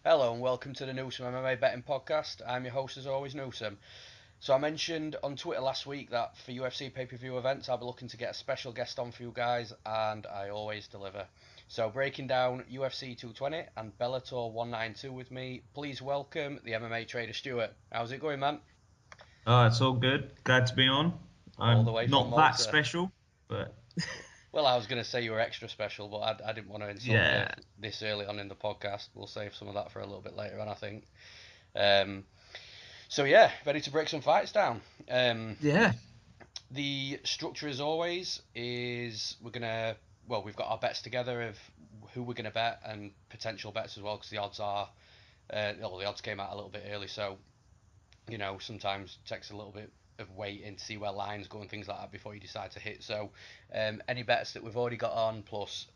Hello and welcome to the Newsome MMA betting podcast. I'm your host as always, Newsome. So I mentioned on Twitter last week that for UFC pay-per-view events I'll be looking to get a special guest on for you guys, and I always deliver. So breaking down UFC 220 and Bellator 192 with me, please welcome the MMA trader Stuart. How's it going, man? It's all good. Glad to be on. All the I'm way from not that Malta. special, but Well, I was going to say you were extra special, but I didn't want to insult you yeah, this early on in the podcast. We'll save some of that for a little bit later on, I think. Um, so yeah, ready to break some fights down. yeah. The structure, as always, is we've got our bets together of who we're gonna bet and potential bets as well because the odds are the odds came out a little bit early, so sometimes it takes a little bit of waiting to see where lines go and things like that before you decide to hit. So any bets that we've already got on plus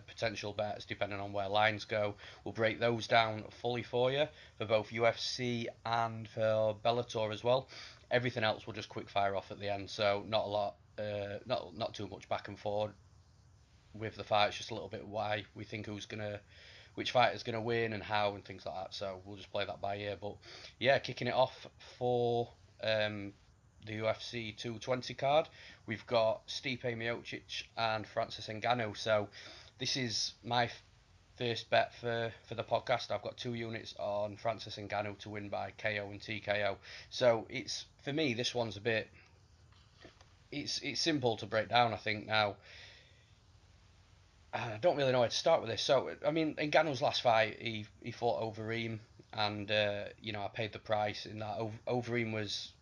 potential bets depending on where lines go, we'll break those down fully for you for both UFC and for Bellator as well. Everything else will just quick fire off at the end, so not a lot, not too much back and forth with the fights, just a little bit why we think which fighter's gonna win and how and things like that. So we'll just play that by ear. But yeah, kicking it off for the UFC 220 card, we've got Stipe Miocic and Francis Ngannou. So this is my first bet for the podcast. I've got 2 units on Francis Ngannou to win by KO and TKO. So it's for me this one's a bit. It's simple to break down. I think now I don't really know where to start with this. So, I mean, in Ngannou's last fight, he fought Overeem, and I paid the price in that. Overeem was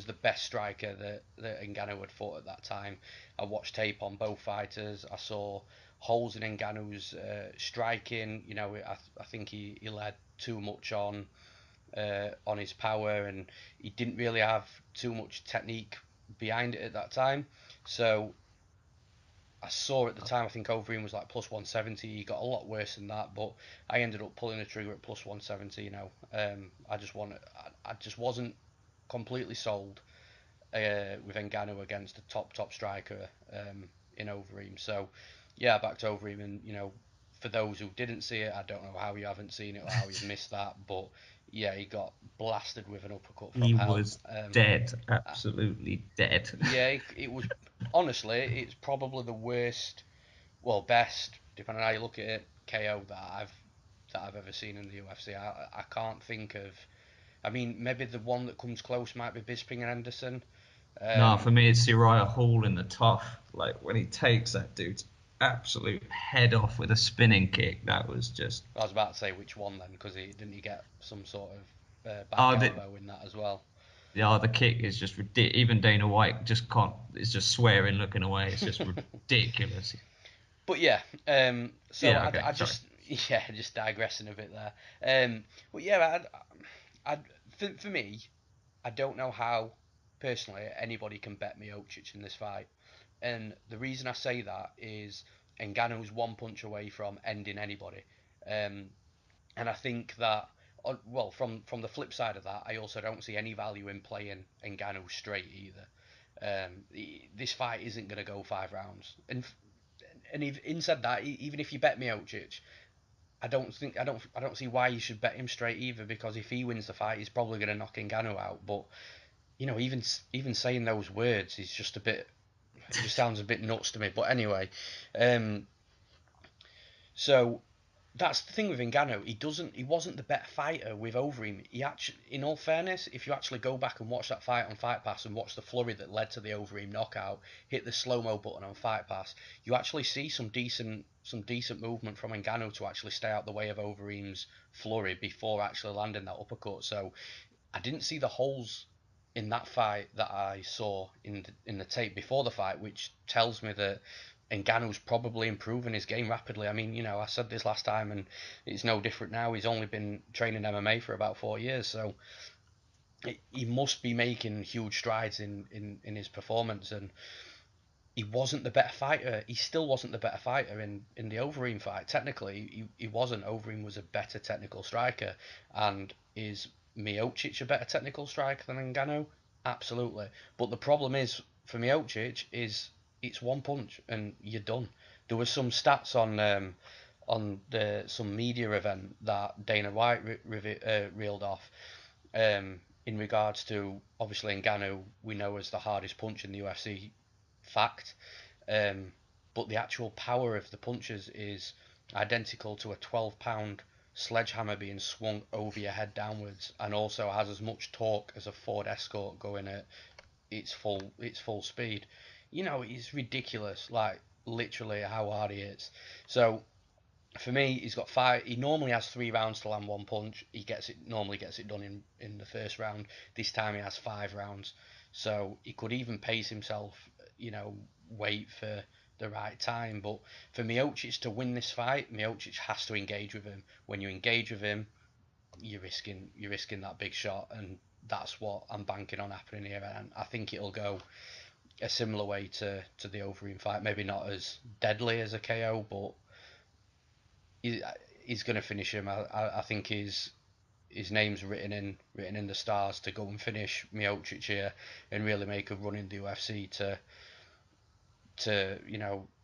the best striker that Ngannou had fought at that time. I watched tape on both fighters. I saw holes in Ngannou's striking. I think he led too much on his power, and he didn't really have too much technique behind it at that time. So I saw at the time, I think Overeem was like plus 170. He got a lot worse than that, but I ended up pulling the trigger at plus 170. I just wasn't completely sold with Ngannou against a top striker in Overeem. So yeah, I backed Overeem, and for those who didn't see it, I don't know how you haven't seen it or how you've missed that, but yeah, he got blasted with an uppercut from He hell. was dead, Uh, absolutely dead. yeah, it was honestly, it's probably the worst, well, best, depending on how you look at it, KO that I've ever seen in the UFC. I can't think of. I mean, maybe the one that comes close might be Bisping and Henderson. No, Um, for me it's Uriah Hall in the tough. Like when he takes that dude's absolute head off with a spinning kick, that was just. I was about to say which one then, because he didn't he get some sort of back Oh, the elbow in that as well. the kick is just ridiculous. Even Dana White just can't. It's just swearing, looking away. It's just ridiculous. But yeah, so Yeah. Okay. I Sorry. just yeah, just digressing a bit there. But yeah, for me, I don't know how personally anybody can bet Miocic in this fight, and the reason I say that is Ngannou's one punch away from ending anybody, um, and I think that well from the flip side of that, I also don't see any value in playing Ngannou straight either. This fight isn't going to go 5 rounds, and in said that, even if you bet Miocic, I don't see why you should bet him straight either, because if he wins the fight, he's probably going to knock Ngannou out. But even saying those words is just a bit. It just sounds a bit nuts to me. But anyway, um, so that's the thing with Ngannou. He wasn't the better fighter with Overeem. He actually, in all fairness, if you actually go back and watch that fight on Fight Pass and watch the flurry that led to the Overeem knockout, hit the slow mo button on Fight Pass, you actually see some decent movement from Ngannou to actually stay out the way of Overeem's flurry before actually landing that uppercut. So I didn't see the holes in that fight that I saw in the tape before the fight, which tells me that Ngannou's probably improving his game rapidly. I mean, I said this last time, and it's no different now. He's only been training MMA for about 4 years, so he must be making huge strides in his performance. And he wasn't the better fighter. He still wasn't the better fighter in the Overeem fight. Technically, he wasn't. Overeem was a better technical striker. And is Miocic a better technical striker than Ngannou? Absolutely. But the problem is for Miocic is it's one punch and you're done. There was some stats on some media event that Dana White reeled off, in regards to obviously Ngannou we know as the hardest punch in the UFC, fact, but the actual power of the punches is identical to a 12-pound sledgehammer being swung over your head downwards, and also has as much torque as a Ford Escort going at its full speed. It's ridiculous, like literally how hard he is. So for me, he's got five. He normally has 3 rounds to land one punch. Normally gets it done in the first round. This time he has 5 rounds, so he could even pace himself. Wait for the right time. But for Miocic to win this fight, Miocic has to engage with him. When you engage with him, you're risking that big shot, and that's what I'm banking on happening here. And I think it'll go a similar way to the Overeem fight. Maybe not as deadly as a KO, but he's going to finish him. I think his name's written in the stars to go and finish Miocic here and really make a run in the UFC to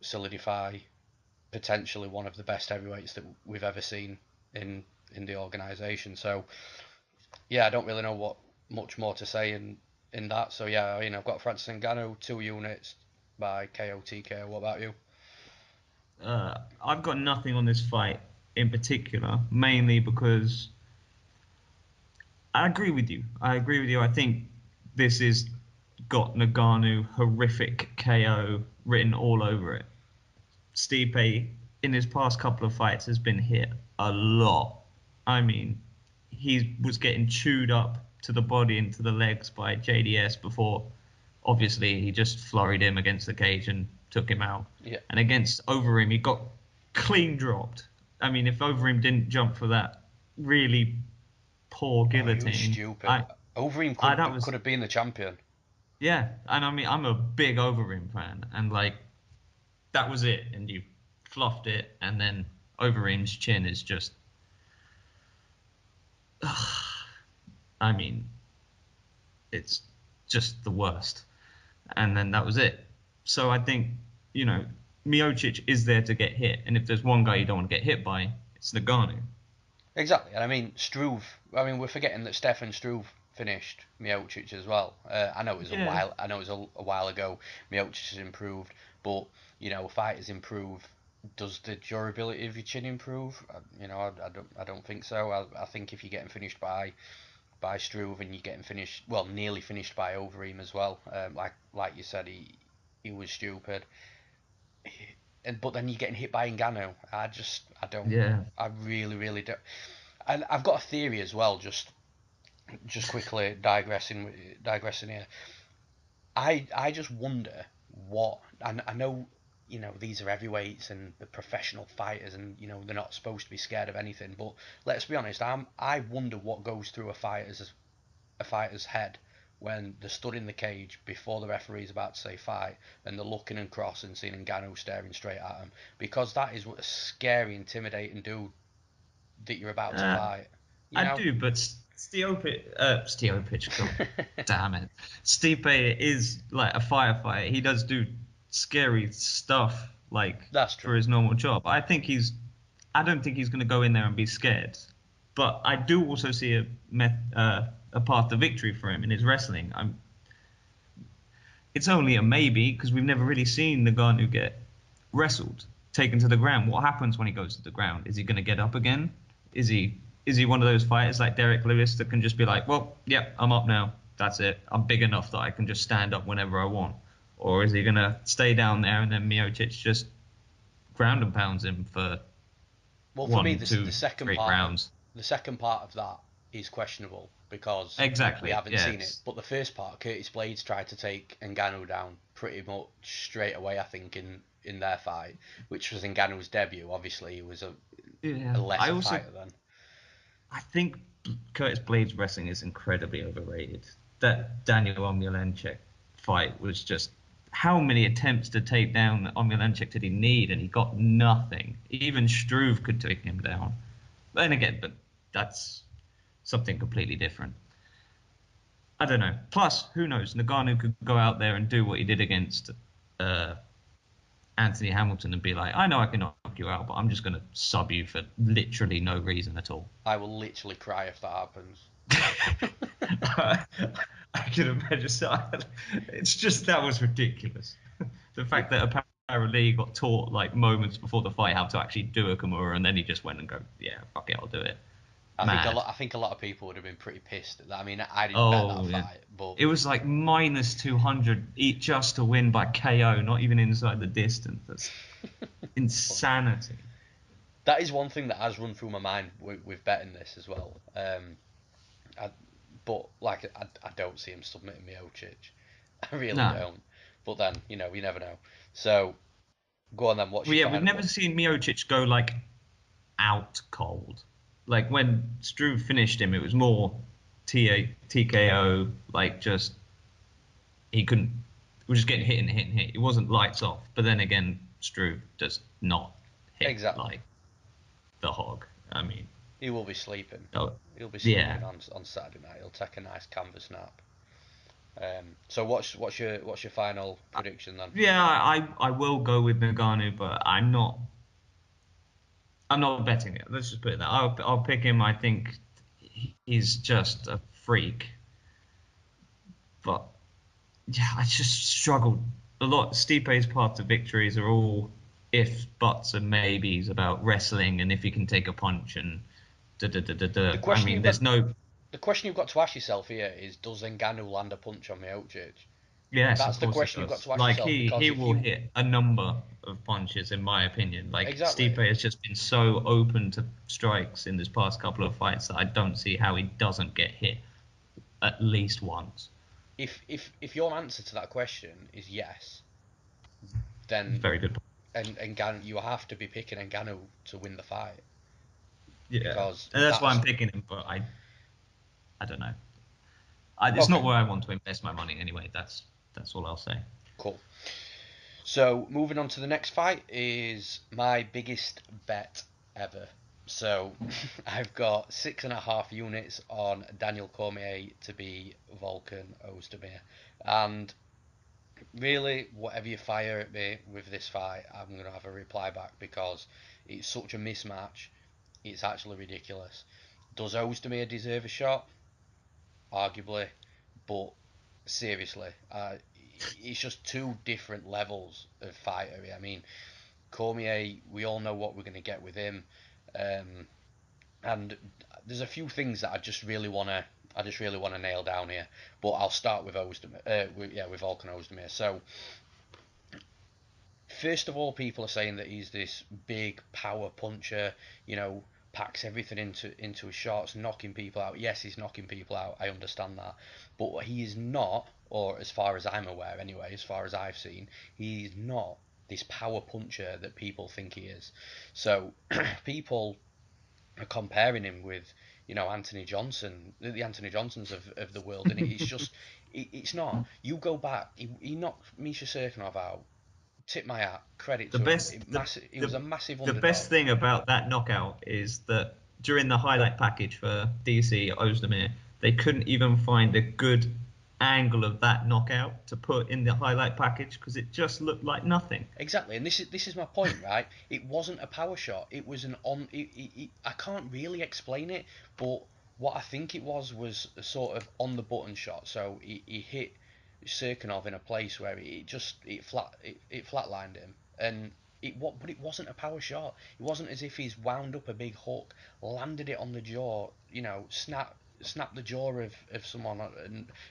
solidify potentially one of the best heavyweights that we've ever seen in the organisation. So yeah, I don't really know what much more to say in that. So yeah, I've got Francis Ngannou 2 units by KO TKO. What about you? I've got nothing on this fight in particular, mainly because I agree with you. I think this is got Ngannou horrific KO written all over it. Stipe, in his past couple of fights, has been hit a lot. I mean, he was getting chewed up to the body and to the legs by JDS before. Obviously, he just flurried him against the cage and took him out. Yeah. And against Overeem, he got clean dropped. I mean, if Overeem didn't jump for that really poor guillotine, He was stupid. Overeem could have been the champion. Yeah, and I mean, I'm a big Overeem fan, and like that was it, and you fluffed it, and then Overeem's chin is just, I mean, it's just the worst, and then that was it. So I think, Miocic is there to get hit, and if there's one guy you don't want to get hit by, it's Ngannou. Exactly, and I mean Struve. I mean, we're forgetting that Stefan Struve finished Miocic as well. I know it was a Yeah. while. I know it was a while ago. Miocic has improved, but fighters improve. Does the durability of your chin improve? I don't think so. I think if you're getting finished by Struve and you're getting finished, well, nearly finished by Overeem as well. Like you said, he was stupid. But then you're getting hit by Ngannou. I don't. Yeah. I really, really don't. And I've got a theory as well. Just quickly digressing here. I just wonder what. And I know these are heavyweights and the professional fighters, and they're not supposed to be scared of anything. But let's be honest. I wonder what goes through a fighter's head when they're stood in the cage before the referee's about to say fight, and they're looking and crossing, seeing Ngannou staring straight at them, because that is what a scary, intimidating dude that you're about to Uh, fight. You I know? do, but Stipe, God damn it. Stipe is like a firefighter. He does do scary stuff like That's for true. his normal job. I don't think he's going to go in there and be scared. But I do also see a path to victory for him in his wrestling. It's only a maybe because we've never really seen Ngannou get wrestled, taken to the ground. What happens when he goes to the ground? Is he going to get up again? Is he one of those fighters like Derek Lewis that can just be like, well, yeah, I'm up now. That's it. I'm big enough that I can just stand up whenever I want. Or is he going to stay down there and then Miocic just ground and pounds him for Well, for me, one, two, the second three part rounds? the second part of that is questionable because we Exactly. haven't seen it. Yes. But the first part, Curtis Blades tried to take Ngannou down pretty much straight away. I think in their fight, which was Ngannou's debut. Obviously, he was a Yeah. lesser fighter then. I think Curtis Blades' wrestling is incredibly overrated. That Daniel Omielanchik fight was just how many attempts to take down Omielanchik did he need, and he got nothing. Even Struve could take him down. Then again, but that's something completely different. I don't know. Plus, who knows? Ngannou could go out there and do what he did against uh, Anthony Hamilton and be like, I know I can knock knock you out, but I'm just going to sub you for literally no reason at all. I will literally cry if that happens. I can imagine. So it's just, that was ridiculous. The fact that apparently he got taught like moments before the fight how to actually do a Kimura, and then he just went and go, yeah, fuck it, I'll do it. I think a lot of people would have been pretty pissed at that. I mean, I didn't bet that Oh, yeah. fight, but It was like minus 200 just to win by KO, not even inside the distance. That's insanity. that is one thing that has run through my mind with betting this as well. I, but like I don't see him submitting Miocic. I really No. don't. But then you never know. So go on then. What's Well, your yeah, we've final? never seen Miocic go like out cold. Like when Struve finished him, it was more TKO, like just he couldn't. He was just getting hit and hit and hit. It wasn't lights off. But then again, Struve does not hit Exactly. like the hog. I mean, He will be sleeping. oh, He'll be yeah, sleeping on Saturday night. He'll take a nice canvas nap. So what's your final prediction then? yeah. I will go with Ngannou, but I'm not betting it. Let's just put it that. I'll pick him. I think he's just a freak. But yeah, I just struggled a lot. Stipe's path to victories are all if, buts, and maybes about wrestling and if he can take a punch and da da da da The da. I question mean, you've got there's no. the question you've got to ask yourself here is: does Ngannou land a punch on Miocic? Yes, of That's the course it question you've got does. to ask Like yourself he because if will you hit a number of punches, in my opinion. Like exactly Stipe has just been so open to strikes in this past couple of fights that I don't see how he doesn't get hit at least once. if your answer to that question is yes, then Very good. and Ngannou you have to be picking Ngannou to win the fight Yeah, because and that's why that's I'm picking him. But I don't know. It's okay. not where I want to invest my money anyway. That's all I'll say. Cool. So moving on to the next fight is my biggest bet ever. So I've got 6.5 units on Daniel Cormier to be Volkan Oezdemir, and really, whatever you fire at me with this fight, I'm gonna have a reply back because it's such a mismatch. It's actually ridiculous. Does Oezdemir deserve a shot? Arguably, but seriously, it's just two different levels of fighter. I mean, Cormier, we all know what we're going to get with him, um, and there's a few things that I just really wanna nail down here. But I'll start with Oezdemir, with Volkan Oezdemir. So first of all, people are saying that he's this big power puncher, packs everything into his shots, knocking people out. Yes, he's knocking people out. I understand that, but he is not, or as far as I'm aware, anyway, as far as I've seen, he's not this power puncher that people think he is. So people are comparing him with, Anthony Johnson, the Anthony Johnsons of the world, and it's just, it's not. You go back, he knocked Misha Serkinov out. Tip my hat, credit The to him. best He was a massive the best underdog. thing about that knockout is that during the highlight package for DC Oezdemir, they couldn't even find a good angle of that knockout to put in the highlight package because it just looked like nothing. Exactly, and this is my point, right? It wasn't a power shot. It was an on. I can't really explain it, but what I think it was a sort of on the button shot. So he hit Serkinov in a place where it flatlined him, and but it wasn't a power shot. It wasn't as if he's wound up a big hook, landed it on the jaw, snapped the jaw of someone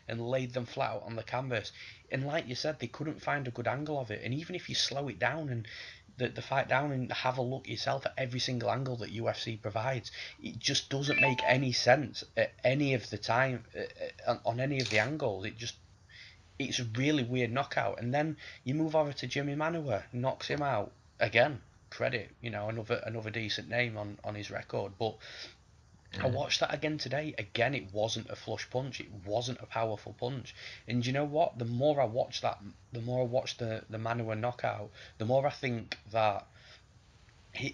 and laid them flat out on the canvas. And like you said, they couldn't find a good angle of it. And even if you slow it down and the fight down and have a look yourself at every single angle that UFC provides, it just doesn't make any sense at any of the time on any of the angles. It's a really weird knockout. And then you move over to Jimmy Manuwa, knocks him out again. Credit, another decent name on his record, but I Yeah. watched that again today. Again, it wasn't a flush punch. It wasn't a powerful punch. And you know what? The more I watch that, the more I watch the Manoa knockout, the more I think that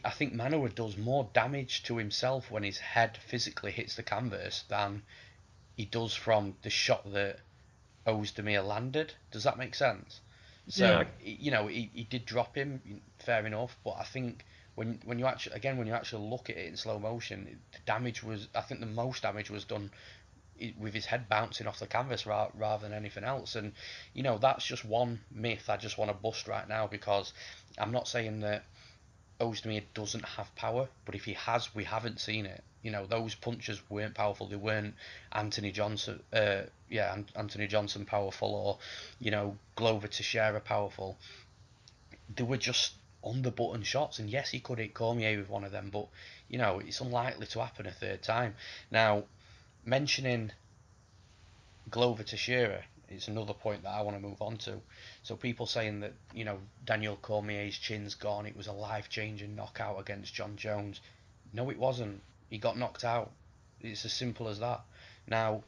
I think Manoa does more damage to himself when his head physically hits the canvas than he does from the shot that Oezdemir landed. Does that make sense? Yeah. So he did drop him, fair enough. But I think when you actually look at it in slow motion, the damage was, I think the most damage was done with his head bouncing off the canvas rather than anything else. And that's just one myth I just want to bust right now, because I'm not saying that Oezdemir doesn't have power, but if he has, we haven't seen it. Those punches weren't powerful. They weren't Anthony Johnson, Anthony Johnson powerful, or Glover Teixeira powerful. They were just on the button shots, and yes, he could hit Cormier with one of them, but it's unlikely to happen a third time. Now, mentioning Glover Teixeira is another point that I want to move on to. So people saying that Daniel Cormier's chin's gone, it was a life-changing knockout against John Jones. No, it wasn't. He got knocked out. It's as simple as that. Now,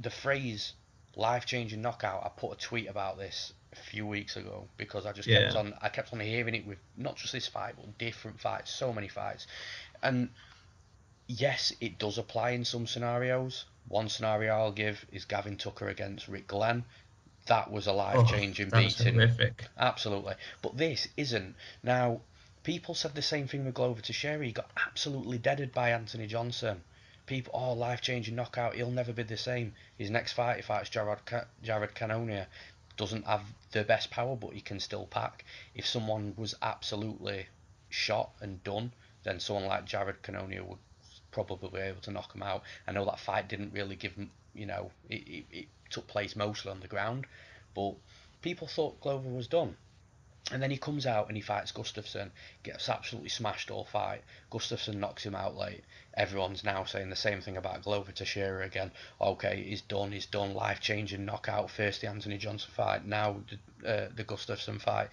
the phrase life-changing knockout, I put a tweet about this a few weeks ago, because I kept on hearing it with not just this fight but different fights, so many fights. And yes, it does apply in some scenarios. One scenario I'll give is Gavin Tucker against Rick Glenn. That was a life-changing that was beating. horrific. Absolutely. But this isn't. Now, people said the same thing with Glover Teixeira. He got absolutely deaded by Anthony Johnson. People, life-changing knockout, he'll never be the same. His next fight, he fights Jared Cannonier. Doesn't have the best power, but he can still pack. If someone was absolutely shot and done, then someone like Jared Cannonier would probably be able to knock him out. I know that fight didn't really give him, it took place mostly on the ground, but people thought Glover was done. And then he comes out and he fights Gustafsson, gets absolutely smashed all fight. Gustafsson knocks him out late. Everyone's now saying the same thing about Glover Teixeira again. Okay, he's done, life-changing knockout. First the Anthony Johnson fight, now the Gustafsson fight.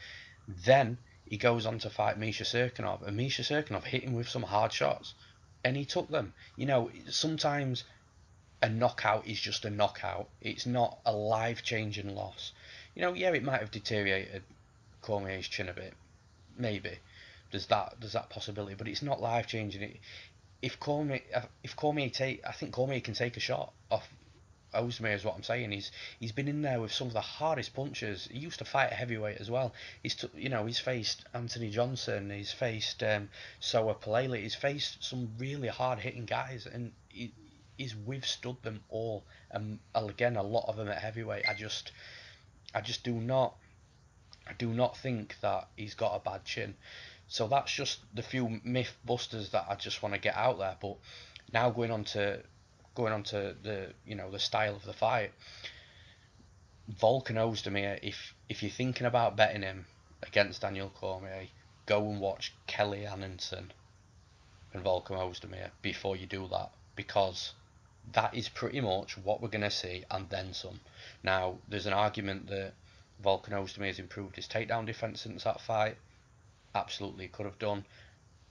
Then he goes on to fight Misha Serkinov, and Misha Serkinov hit him with some hard shots, and he took them. Sometimes a knockout is just a knockout. It's not a life-changing loss. It might have deteriorated Cormier's chin a bit, maybe. There's that possibility, but it's not life changing. If Cormier I think Cormier can take a shot off Oezdemir, is what I'm saying. He's been in there with some of the hardest punches. He used to fight a heavyweight as well. He's faced Anthony Johnson. He's faced Soa Palele. He's faced some really hard hitting guys, and he's withstood them all. Again, a lot of them at heavyweight. I just do not think that he's got a bad chin. So that's just the few myth busters that I just want to get out there. But now going on to the the style of the fight, Volkan Oezdemir. If you're thinking about betting him against Daniel Cormier, go and watch Kelly Anderson and Volkan Oezdemir before you do that, because that is pretty much what we're going to see, and then some. Now, there's an argument that Volkan Oezdemir has improved his takedown defense since that fight. Absolutely could have done.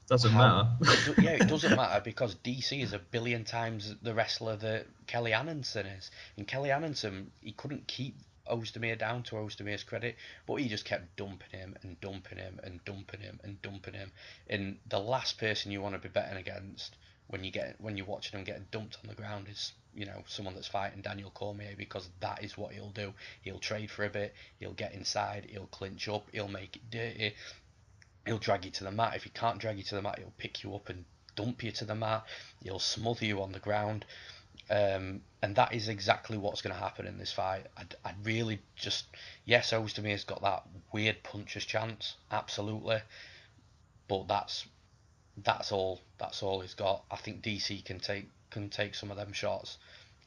Doesn't matter. It doesn't matter, because DC is a billion times the wrestler that Kelly Anderson is. And Kelly Anderson, he couldn't keep Oezdemir down, to Oezdemir's credit, but he just kept dumping him and dumping him and dumping him and dumping him. And the last person you want to be betting against when you're watching him getting dumped on the ground is someone that's fighting Daniel Cormier, because that is what he'll do. He'll trade for a bit, he'll get inside, he'll clinch up, he'll make it dirty, he'll drag you to the mat. If he can't drag you to the mat, he'll pick you up and dump you to the mat. He'll smother you on the ground. And that is exactly what's going to happen in this fight. I'd really just... Yes, Oezdemir's got that weird puncher's chance, absolutely. But that's all he's got. I think DC can take some of them shots.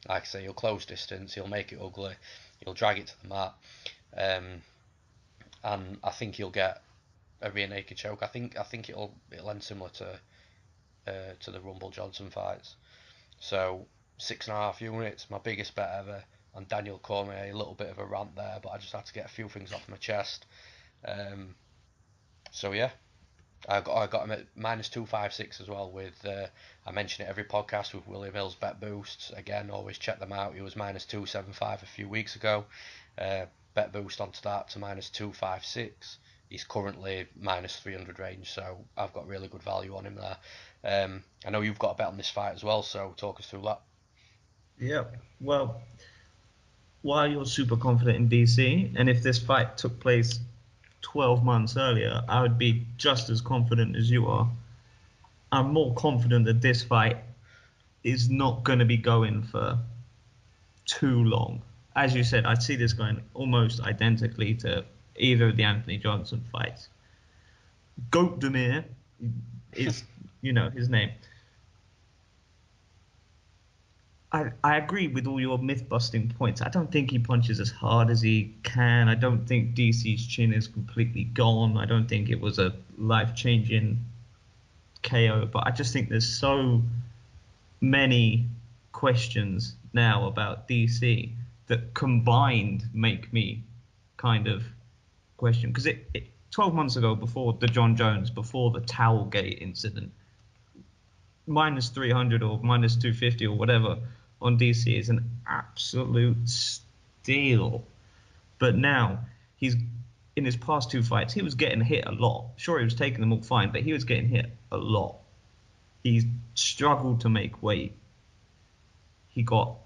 Like I say, he'll close distance, he'll make it ugly, he'll drag it to the mat. And I think he'll get a rear naked choke. I think it'll end similar to the Rumble Johnson fights. So 6.5 units, my biggest bet ever on Daniel Cormier. A little bit of a rant there, but I just had to get a few things off my chest. So yeah, I got him at -256 as well. With I mention it every podcast with William Hill's bet boosts. Again, always check them out. He was -275 a few weeks ago. Bet boost onto that to -256. He's currently -300 range, so I've got really good value on him there. I know you've got a bet on this fight as well, so talk us through that. Yeah, well, while you're super confident in DC, and if this fight took place 12 months earlier, I would be just as confident as you are. I'm more confident that this fight is not going to be going for too long. As you said, I see this going almost identically to either of the Anthony Johnson fights. Oezdemir is, his name. I agree with all your myth-busting points. I don't think he punches as hard as he can. I don't think DC's chin is completely gone. I don't think it was a life-changing KO. But I just think there's so many questions now about DC that combined make me kind of question. Because 12 months ago, before the John Jones, before the Towelgate incident, minus 300 or minus 250 or whatever on DC is an absolute steal. But now, in his past two fights, he was getting hit a lot. Sure, he was taking them all fine, but he was getting hit a lot. He struggled to make weight. He got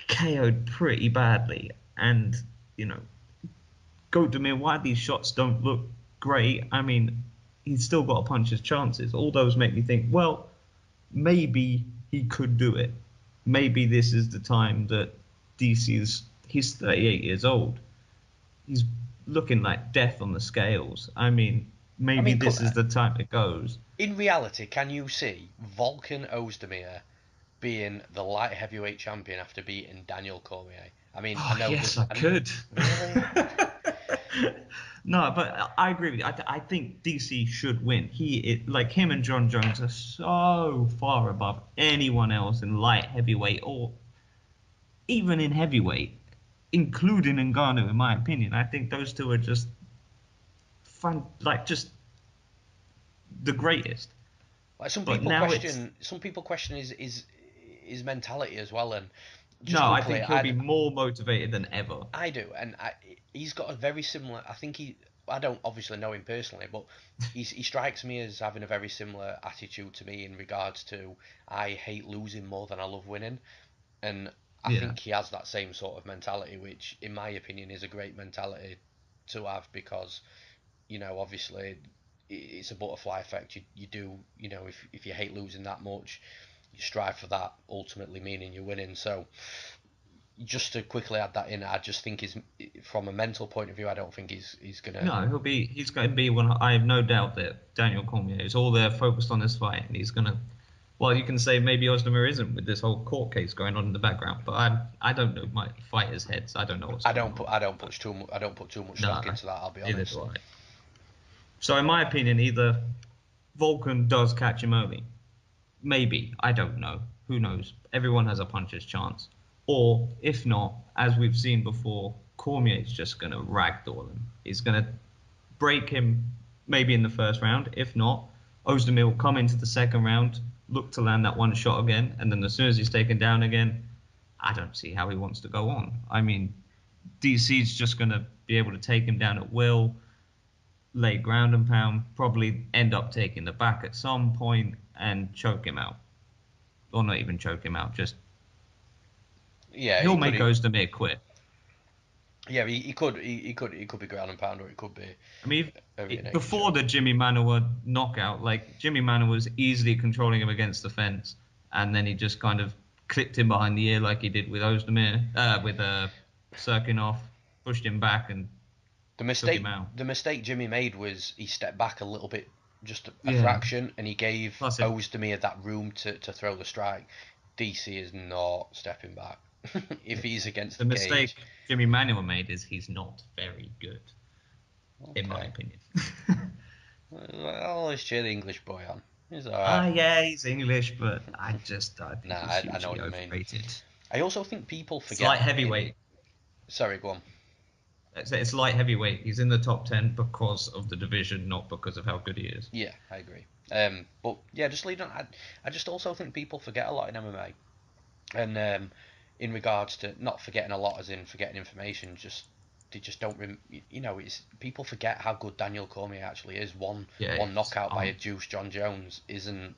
KO'd pretty badly. And, Oezdemir, why these shots don't look great, I mean, he's still got to punch his chances. All those make me think, well, maybe he could do it. Maybe this is the time that he's 38 years old. He's looking like death on the scales. I mean, maybe this is the time it goes. In reality, can you see Volkan Oezdemir being the light heavyweight champion after beating Daniel Cormier? I mean, I know yes, I could. Really? No, but I agree with you. I think DC should win. Like him and John Jones are so far above anyone else in light heavyweight or even in heavyweight, including Ngannou, in my opinion. I think those two are just fun, like just the greatest. Like some people question his mentality as well, and just no, quickly, I think he'll be more motivated than ever. I do, and he's got a very similar. I don't obviously know him personally, but he strikes me as having a very similar attitude to me in regards to I hate losing more than I love winning, and I think he has that same sort of mentality, which in my opinion is a great mentality to have because, obviously it's a butterfly effect. You do, if you hate losing that much, you strive for that, ultimately meaning you're winning. So just to quickly add that in, I just think from a mental point of view, I don't think he's gonna. No, he's going to be one. I have no doubt that Daniel Cormier is all there focused on this fight, and he's gonna. Well, you can say maybe Oezdemir isn't with this whole court case going on in the background, but I don't know my fighters' heads. I don't know what's going on. I don't put too much stock into that. I'll be honest. So in my opinion, either Volkan does catch him early, maybe, I don't know, who knows. Everyone has a puncher's chance. Or if not, as we've seen before, Cormier's just going to ragdoll him. He's going to break him maybe in the first round. If not, Oezdemir will come into the second round, look to land that one shot again, and then as soon as he's taken down again, I don't see how he wants to go on. I mean, DC's just going to be able to take him down at will, lay ground and pound, probably end up taking the back at some point and choke him out. Or not even choke him out, just... Yeah, he'll make Oezdemir quit. Yeah, he could be ground and pound, or it could be... I mean, before the Jimmy Manuwa knockout, like, Jimmy Manuwa was easily controlling him against the fence, and then he just kind of clipped him behind the ear like he did with Oezdemir, with Serkinov, pushed him back and took him out. The mistake Jimmy made was he stepped back a little bit, just a fraction, and he gave Oezdemir that room to throw the strike. DC is not stepping back if he's against the cage. Mistake Jimmy Manuwa made is he's not very good, in my opinion. Well, let's cheer the English boy on. He's alright. Yeah, he's English, but I think he's hugely overrated. I also think people forget... It's light heavyweight. Sorry, go on. It's light heavyweight. He's in the top 10 because of the division, not because of how good he is. Yeah, I agree. But yeah, just leading on. I just also think people forget a lot in MMA, and in regards to not forgetting a lot, as in forgetting information, they just don't. It's people forget how good Daniel Cormier actually is. One knockout by a Juice John Jones isn't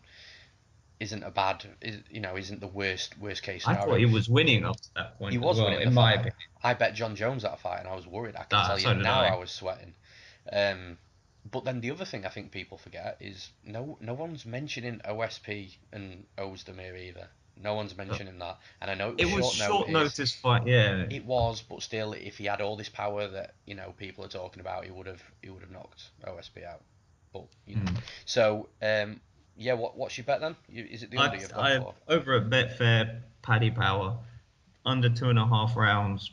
isn't a bad, isn't the worst case I thought scenario. he was winning up to that He point as was well, winning the in my fight. opinion. I bet John Jones that fight, and I was worried. I can tell you So did now, I. I was sweating. Um, but then the other thing I think people forget is no one's mentioning OSP and Oezdemir either. No one's mentioning that, and I know it was It was short short notice. notice fight, yeah. It was, but still, if he had all this power that people are talking about, he would have knocked OSP out. But Hmm. so yeah. What's your bet then? Is it the under you've gone I for? over at Betfair, Paddy Power, under 2.5 rounds,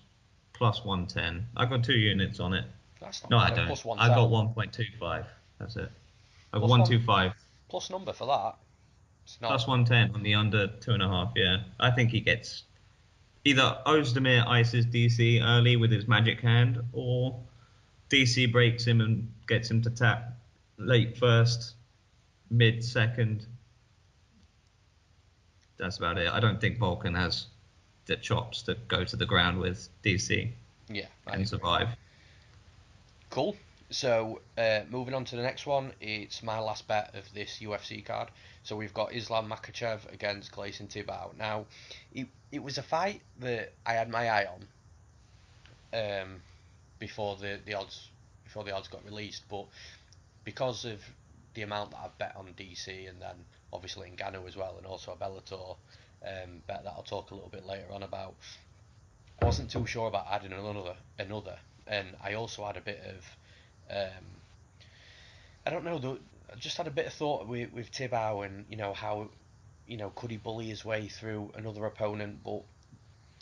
plus 110. I got 2 units on it. That's not No, I bad. A don't. plus one I got ten. 1.25. That's it. I got Plus one 125 plus number for that. It's not. plus 110 on the under 2.5. Yeah, I think he gets either Oezdemir ices DC early with his magic hand, or DC breaks him and gets him to tap late first, mid second. That's about it. I don't think Volkan has the chops to go to the ground with DC Yeah, I and agree. survive. Cool. So moving on to the next one, it's my last bet of this UFC card. So we've got Islam Makhachev against Gleison Tibau. Now, it was a fight that I had my eye on before the odds got released, but because of the amount that I've bet on DC and then obviously Ngannou as well, and also a Bellator bet that I'll talk a little bit later on about, I wasn't too sure about adding another, and I also had a bit of I don't know. I just had a bit of thought with Tibau and how could he bully his way through another opponent. But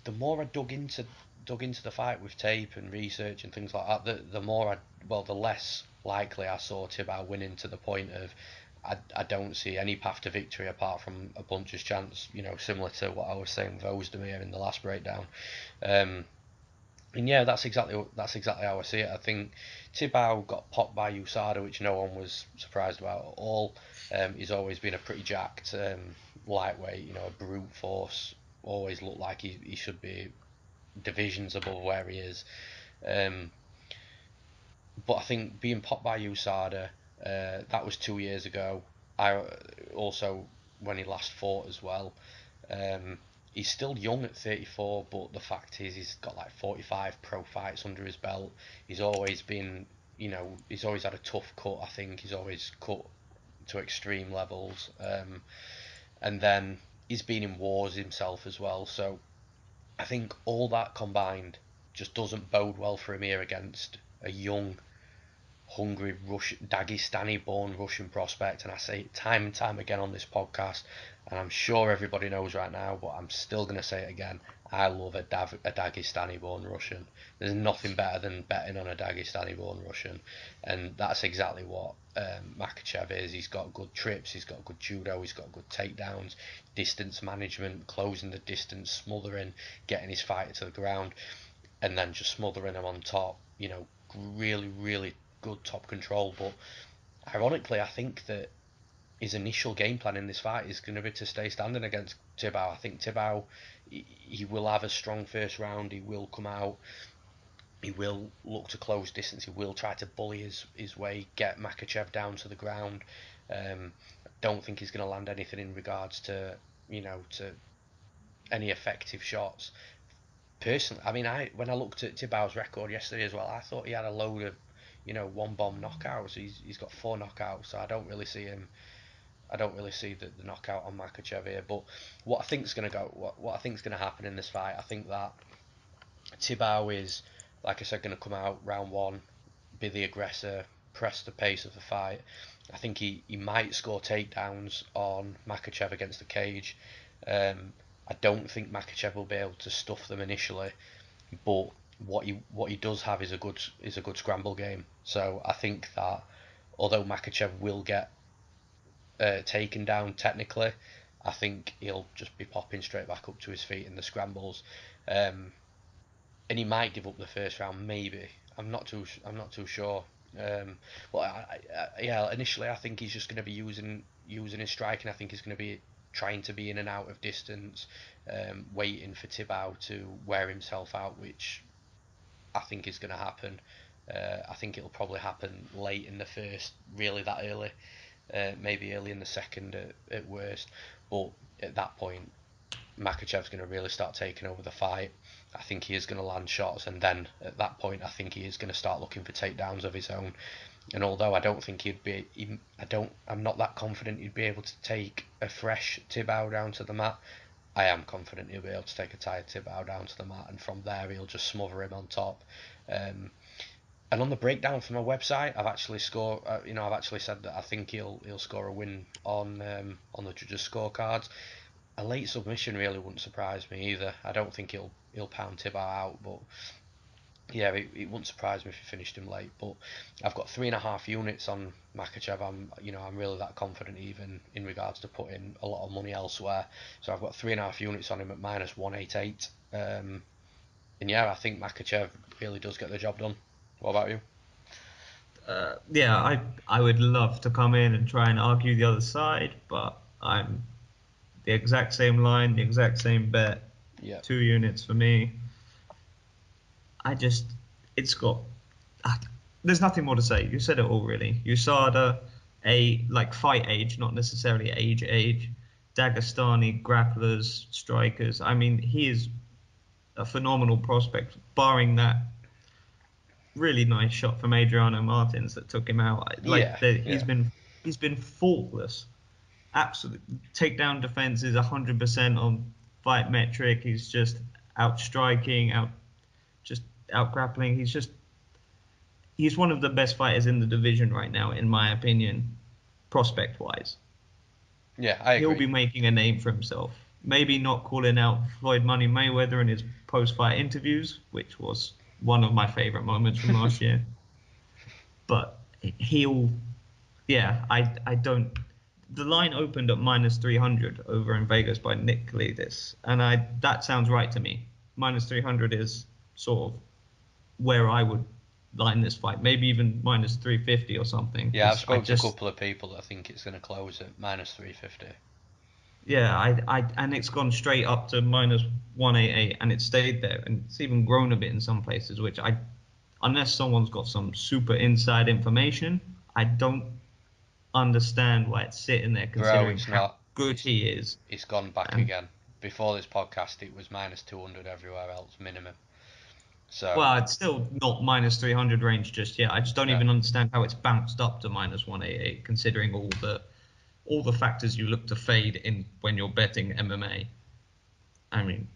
the more I dug into the fight with tape and research and things like that, the more the less likely I saw Tibau winning, to the point of I don't see any path to victory apart from a puncher's chance. Similar to what I was saying with Oezdemir in the last breakdown. Um, and yeah, that's exactly how I see it. I think Tibau got popped by USADA, which no one was surprised about at all. He's always been a pretty jacked lightweight, a brute force. Always looked like he should be divisions above where he is. Um, but I think being popped by USADA, that was 2 years ago. I also, when he last fought as well. Um, he's still young at 34, but the fact is he's got like 45 pro fights under his belt. He's always been, he's always had a tough cut. I think he's always cut to extreme levels. And then he's been in wars himself as well. So I think all that combined just doesn't bode well for him here against a young, hungry Dagestani-born Russian prospect, and I say it time and time again on this podcast, and I'm sure everybody knows right now, but I'm still going to say it again. I love a Dagestani-born Russian. There's nothing better than betting on a Dagestani-born Russian, and that's exactly what Makhachev is. He's got good trips, he's got good judo, he's got good takedowns, distance management, closing the distance, smothering, getting his fighter to the ground, and then just smothering him on top. Really, really good top control. But ironically, I think that his initial game plan in this fight is going to be to stay standing against Tibau. I think Tibau, he will have a strong first round. He will come out. He will look to close distance. He will try to bully his way, get Makhachev down to the ground. I don't think he's going to land anything in regards to to any effective shots. Personally, I mean, when I looked at Tibau's record yesterday as well, I thought he had a load of one bomb knockouts. He's got 4 knockouts, so I don't really see him. I don't really see the knockout on Makhachev here. But what I think is going to what I think is going to happen in this fight, I think that Tibau is, like I said, going to come out round one, be the aggressor, press the pace of the fight. I think he might score takedowns on Makhachev against the cage. I don't think Makhachev will be able to stuff them initially, but what he does have is a good scramble game. So I think that although Makhachev will get taken down technically, I think he'll just be popping straight back up to his feet in the scrambles, um, and he might give up the first round. Maybe I'm not too sure. But yeah, initially I think he's just going to be using his striking. I think he's going to be trying to be in and out of distance, waiting for Tibau to wear himself out, which I think is going to happen. I think it'll probably happen late in the first, really that early. maybe early in the second at worst. But at that point, Makhachev's going to really start taking over the fight. I think he is going to land shots, and then at that point, I think he is going to start looking for takedowns of his own. And although I don't think I'm not that confident he'd be able to take a fresh Tibau down to the mat. I am confident he'll be able to take a tired Tibau down to the mat, and from there he'll just smother him on top. And on the breakdown from my website, I've actually I've actually said that I think he'll score a win on the judges' scorecards. A late submission really wouldn't surprise me either. I don't think he'll pound Tibau out, but yeah, it wouldn't surprise me if he finished him late. But I've got 3.5 units on Makhachev. I'm really that confident even in regards to putting a lot of money elsewhere. So I've got 3.5 units on him at -188. And yeah, I think Makhachev really does get the job done. What about you? Yeah, I would love to come in and try and argue the other side, but I'm the exact same line, the exact same bet. Yeah. 2 units for me. It's got. There's nothing more to say. You said it all, really. USADA, fight age, not necessarily age. Dagestani grapplers, strikers. I mean, he is a phenomenal prospect, barring that really nice shot from Adriano Martins that took him out. Yeah. He's been faultless. Absolute takedown defense is 100% on fight metric. He's just out striking, out grappling. He's one of the best fighters in the division right now, in my opinion, prospect wise. Yeah, I agree. He'll be making a name for himself. Maybe not calling out Floyd Money Mayweather in his post-fight interviews, which was one of my favorite moments from last year. But I don't. The line opened at -300 over in Vegas by Nick Kalidas, and that sounds right to me. -300 is sort of where I would line this fight, maybe even -350 or something. Yeah, I've spoken to a couple of people that think it's going to close at -350. Yeah, and it's gone straight up to -188, and it's stayed there, and it's even grown a bit in some places. Unless someone's got some super inside information, I don't understand why it's sitting there, considering how good he is. It's gone back again. Before this podcast, it was -200 everywhere else minimum. So well, it's still not -300 range just yet. I just don't even understand how it's bounced up to -188, considering all the factors you look to fade in when you're betting MMA. I mean,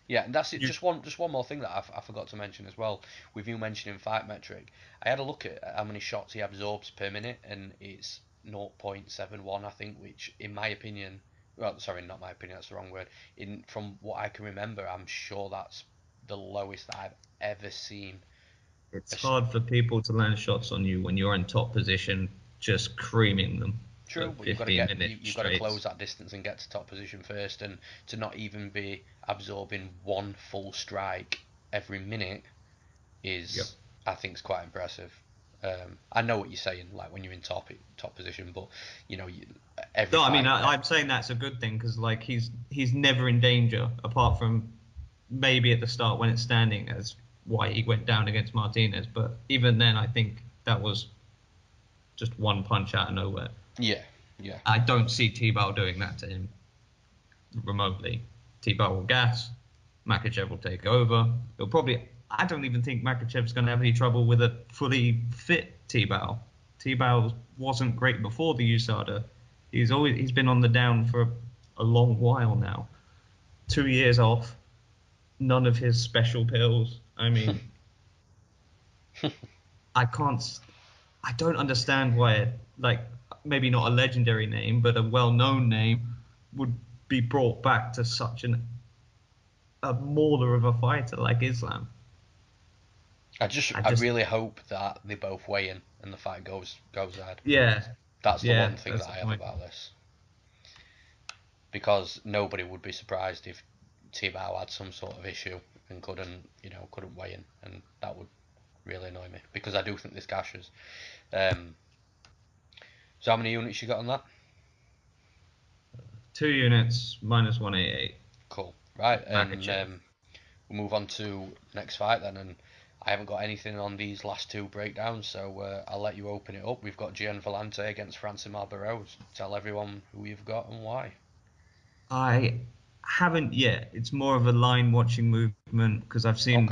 yeah, that's it. Just one more thing that I forgot to mention as well. With you mentioning fight metric, I had a look at how many shots he absorbs per minute, and it's 0.71, I think, which in my opinion, well, sorry, not my opinion, that's the wrong word. From what I can remember, I'm sure that's the lowest that I've ever seen. It's hard for people to land shots on you when you're in top position, just creaming them. True, but you've got to close that distance and get to top position first, and to not even be absorbing one full strike every minute is, I think, is quite impressive. I know what you're saying, like when you're in top position, but every. No, I mean, I'm saying that's a good thing because he's never in danger apart from maybe at the start when it's standing, as why he went down against Martinez. But even then, I think that was just one punch out of nowhere. Yeah. I don't see Tibau doing that to him remotely. Tibau will gas. Makhachev will take over. I don't even think Makhachev's going to have any trouble with a fully fit Tibau. Tibau wasn't great before the USADA. He's been on the down for a long while now. 2 years off. None of his special pills. I mean, I don't understand why, maybe not a legendary name, but a well-known name would be brought back to such a mauler of a fighter like Islam. I really hope that they both weigh in and the fight goes ahead. Yeah. That's the one thing that I have about this. Because nobody would be surprised if Tibau had some sort of issue and couldn't weigh in, and that would really annoy me because I do think this gashes. So how many units you got on that? 2 units, -188. Cool. Right, and we'll move on to next fight then, and I haven't got anything on these last two breakdowns, so I'll let you open it up. We've got Gian Villante against Francimar Barroso. Tell everyone who you've got and why. I haven't yet. It's more of a line watching movement because I've Okay. seen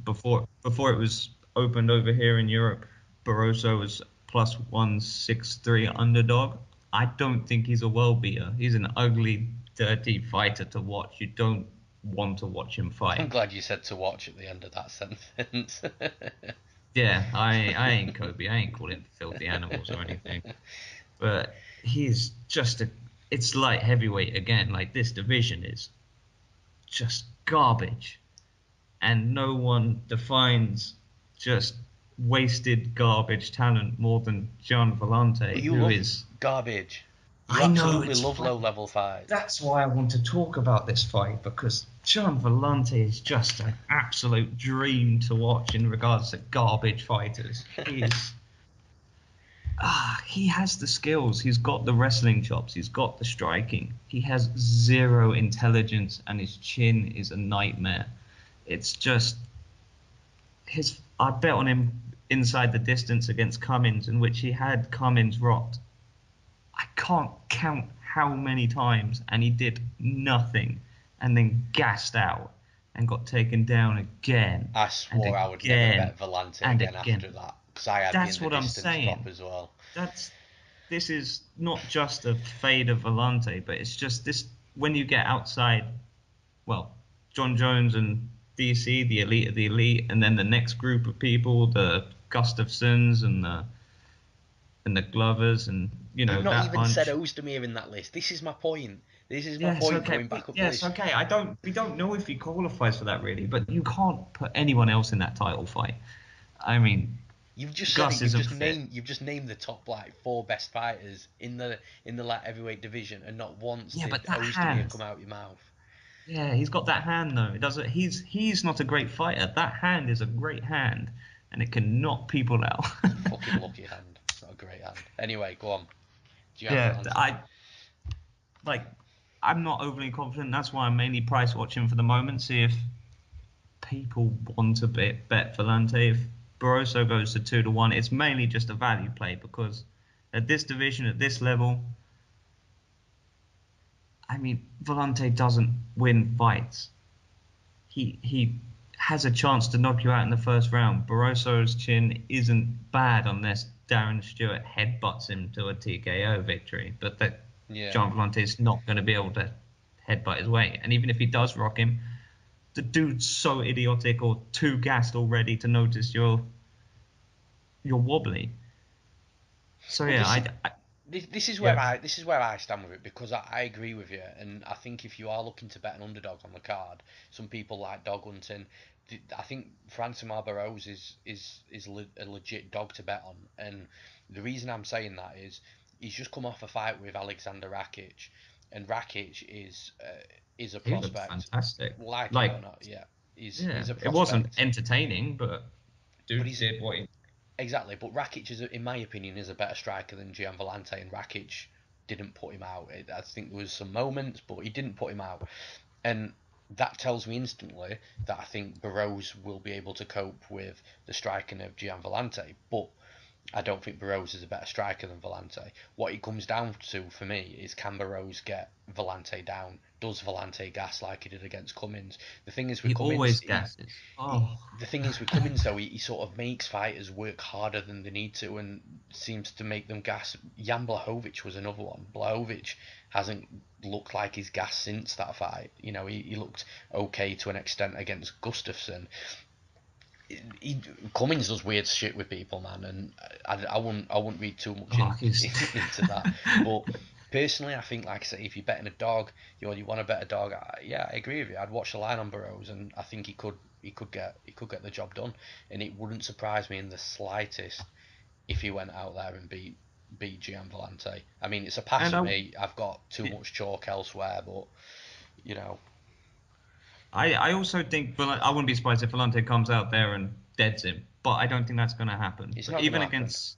before it was opened over here in Europe. Barroso was plus 163 underdog. I don't think he's a world beater. He's an ugly, dirty fighter to watch. You don't want to watch him fight. I'm glad you said to watch at the end of that sentence. Yeah, I ain't Kobe. I ain't calling filthy animals or anything. But he's just a. It's light heavyweight again. Like this division is just garbage, and no one defines just wasted garbage talent more than Gian But Villante, you who love is. garbage. You I know absolutely it's love fine. low level fights. That's why I want to talk about this fight because Gian Villante is just an absolute dream to watch in regards to garbage fighters. He has the skills. He's got the wrestling chops. He's got the striking. He has zero intelligence, and his chin is a nightmare. It's just his. I bet on him inside the distance against Cummins, in which he had Cummins rocked. I can't count how many times, and he did nothing, and then gassed out and got taken down again I and swore I would never again bet Villante and again again. after that because I had the in That's the what I'm distance prop saying. as well. That's This is not just a fade of Villante, but it's just this when you get outside, well, John Jones and DC, the elite of the elite, and then the next group of people, the Gustafsons and the Glovers, and You've not that even said bunch. Oezdemir in that list. This is my point. This is my Yes, point okay. going back up the Yes, list. okay. We don't know if he qualifies for that really, but you can't put anyone else in that title fight. I mean, You've just said it. Gus isn't fit. You've just named the top like four best fighters in the light heavyweight division, and not once Yeah, did but that Oezdemir hand. come out your mouth. Yeah, he's got that hand though. It doesn't. He's not a great fighter. That hand is a great hand, and it can knock people out. Fucking lucky hand. It's not a great hand. Anyway, go on. Gian Yeah, Villante. I like. I'm not overly confident. That's why I'm mainly price watching for the moment. See if people want to bet Villante. If Barroso goes to 2-1, it's mainly just a value play because at this division, at this level, I mean, Villante doesn't win fights. He has a chance to knock you out in the first round. Barroso's chin isn't bad unless Darren Stewart headbutts him to a TKO victory, but that Yeah. Gian Villante is not going to be able to headbutt his way. And even if he does rock him, the dude's so idiotic or too gassed already to notice you're wobbly. So Well, yeah, this is where I stand with it because I agree with you, and I think if you are looking to bet an underdog on the card, some people like dog hunting. I think Francimar Barroso is a legit dog to bet on, and the reason I'm saying that is he's just come off a fight with Alexander Rakic, and Rakic is a he looked prospect, fantastic. like it Like, or not. Yeah, yeah, he's a it wasn't prospect, entertaining, but but dude he's did what he. exactly, but Rakic is, in my opinion, is a better striker than Gian Villante, and Rakic didn't put him out. I think there was some moments, but he didn't put him out, and that tells me instantly that I think Barroso will be able to cope with the striking of Gian Villante. But I don't think Burgos is a better striker than Villante. What it comes down to for me is can Burgos get Villante down? Does Villante gas like he did against Cummins? The thing is with He Cummins, always gasses. Oh, the thing is with Cummins though, he sort of makes fighters work harder than they need to, and seems to make them gas. Jan Blachowicz was another one. Blachowicz hasn't looked like he's gassed since that fight. He looked okay to an extent against Gustafsson. Cummins does weird shit with people, man, and I wouldn't read too much oh, he's. into that. But personally, I think, like I say, if you're betting a dog, you want to bet a dog. Yeah, I agree with you. I'd watch the line on Burrows, and I think he could get the job done, and it wouldn't surprise me in the slightest if he went out there and beat Gian Villante. I mean, it's a pass And for me. I've got too much chalk elsewhere, but you know, I also think I wouldn't be surprised if Villante comes out there and deads him, but I don't think that's going to happen. it's But not going even to happen. against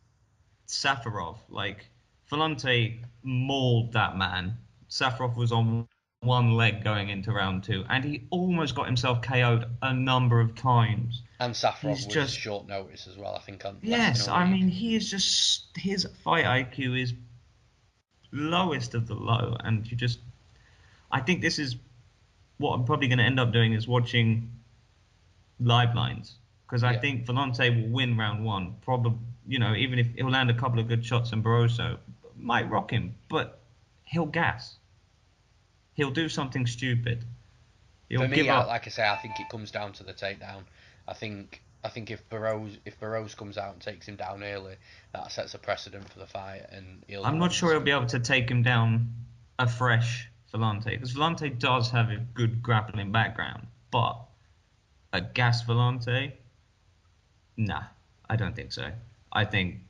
Safarov, like Villante mauled that man. Safarov was on one leg going into round 2, and he almost got himself KO'd a number of times. And Safarov He's was just, short notice as well, I think, on less than yes, a I week. mean, he is just, his fight IQ is lowest of the low, and I think this is what I'm probably going to end up doing is watching live lines, because I Yeah. think Villante will win round 1, probably, even if he'll land a couple of good shots and Barroso might rock him, but he'll gas. He'll do something stupid. He'll For give me, up. like I say, I think it comes down to the takedown. I think if Burrows comes out and takes him down early, that sets a precedent for the fight, and he'll I'm not sure he'll obviously. be able to take him down a fresh Villante, because Villante does have a good grappling background, but a gas Villante, nah, I don't think so. I think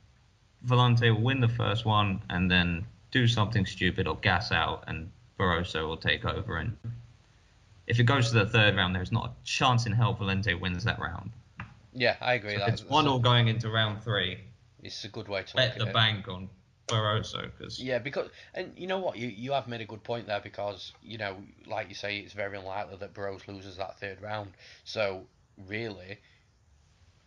Villante will win the first one and then do something stupid or gas out, and Barroso will take over. And if it goes to the third round, there's not a chance in hell Villante wins that round. Yeah, I agree. So if it's 1-1 going into round 3, It's a good way to look bet at the it. bank on Barroso, because Yeah, and you know what, you have made a good point there, because like you say, it's very unlikely that Burrows loses that third round. So really,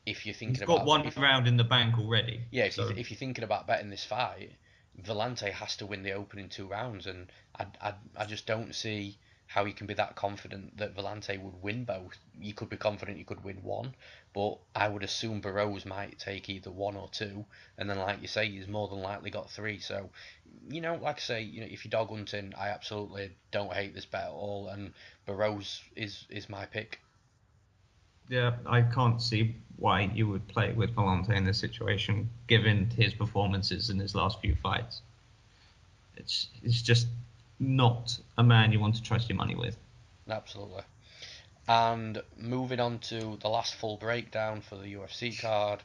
if you're he's thinking got about one if round in the bank already. yeah, So if you're thinking about betting this fight, Villante has to win the opening 2 rounds, and I just don't see how you can be that confident that Villante would win both. You could be confident you could win one, but I would assume Burrows might take either one or two, and then like you say, he's more than likely got three. So, like I say, if you're dog hunting, I absolutely don't hate this bet at all, and Burrows is my pick. yeah, I can't see why you would play with Villante in this situation, given his performances in his last few fights. It's just not a man you want to trust your money with. Absolutely. And moving on to the last full breakdown for the UFC card,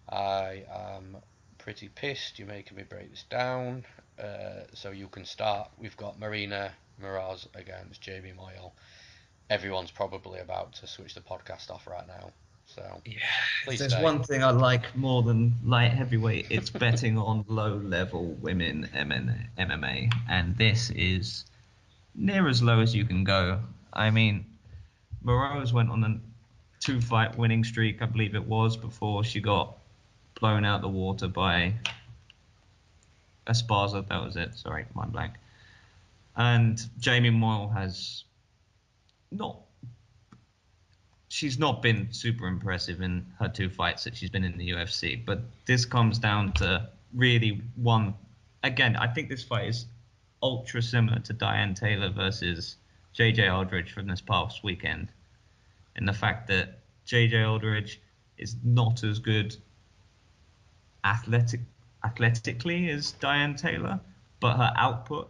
I am pretty pissed you're making me break this down. So you can start. We've got Maryna Moroz against Jamie Moyle. Everyone's probably about to switch the podcast off right now. So Yeah, if please there's stay. one thing I like more than light heavyweight, it's betting on low-level women MMA, and this is near as low as you can go. I mean, Moroz went on a 2-fight winning streak, I believe it was, before she got blown out the water by Esparza. That was it. Sorry, mind blank. And Jamie Moyle has not. She's not been super impressive in her 2 fights that she's been in the UFC, but this comes down to really one. Again, I think this fight is ultra similar to Diane Taylor versus JJ Aldridge from this past weekend, in the fact that JJ Aldridge is not as good athletically as Diane Taylor, but her output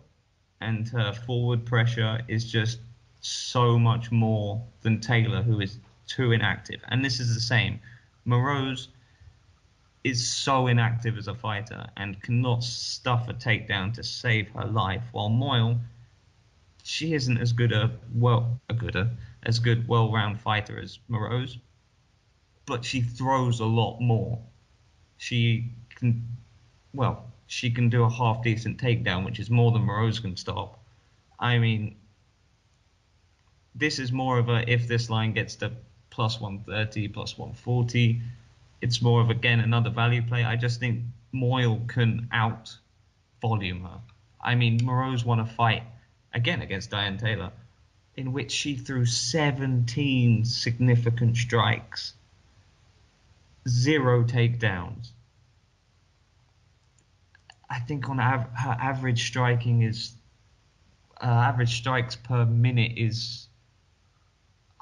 and her forward pressure is just so much more than Taylor, who is too inactive. And this is the same. Moroz is so inactive as a fighter and cannot stuff a takedown to save her life, while Moyle, she isn't as good as good well-round fighter as Moroz, but she throws a lot more. She can she can do a half decent takedown, which is more than Moroz can stop. I mean, this is more of a, if this line gets to plus 130, plus 140, it's more of, again, another value play. I just think Moyle can out volume her. I mean, Moroz won a fight, again, against Diane Taylor, in which she threw 17 significant strikes, 0 takedowns. I think on her average striking is average strikes per minute is,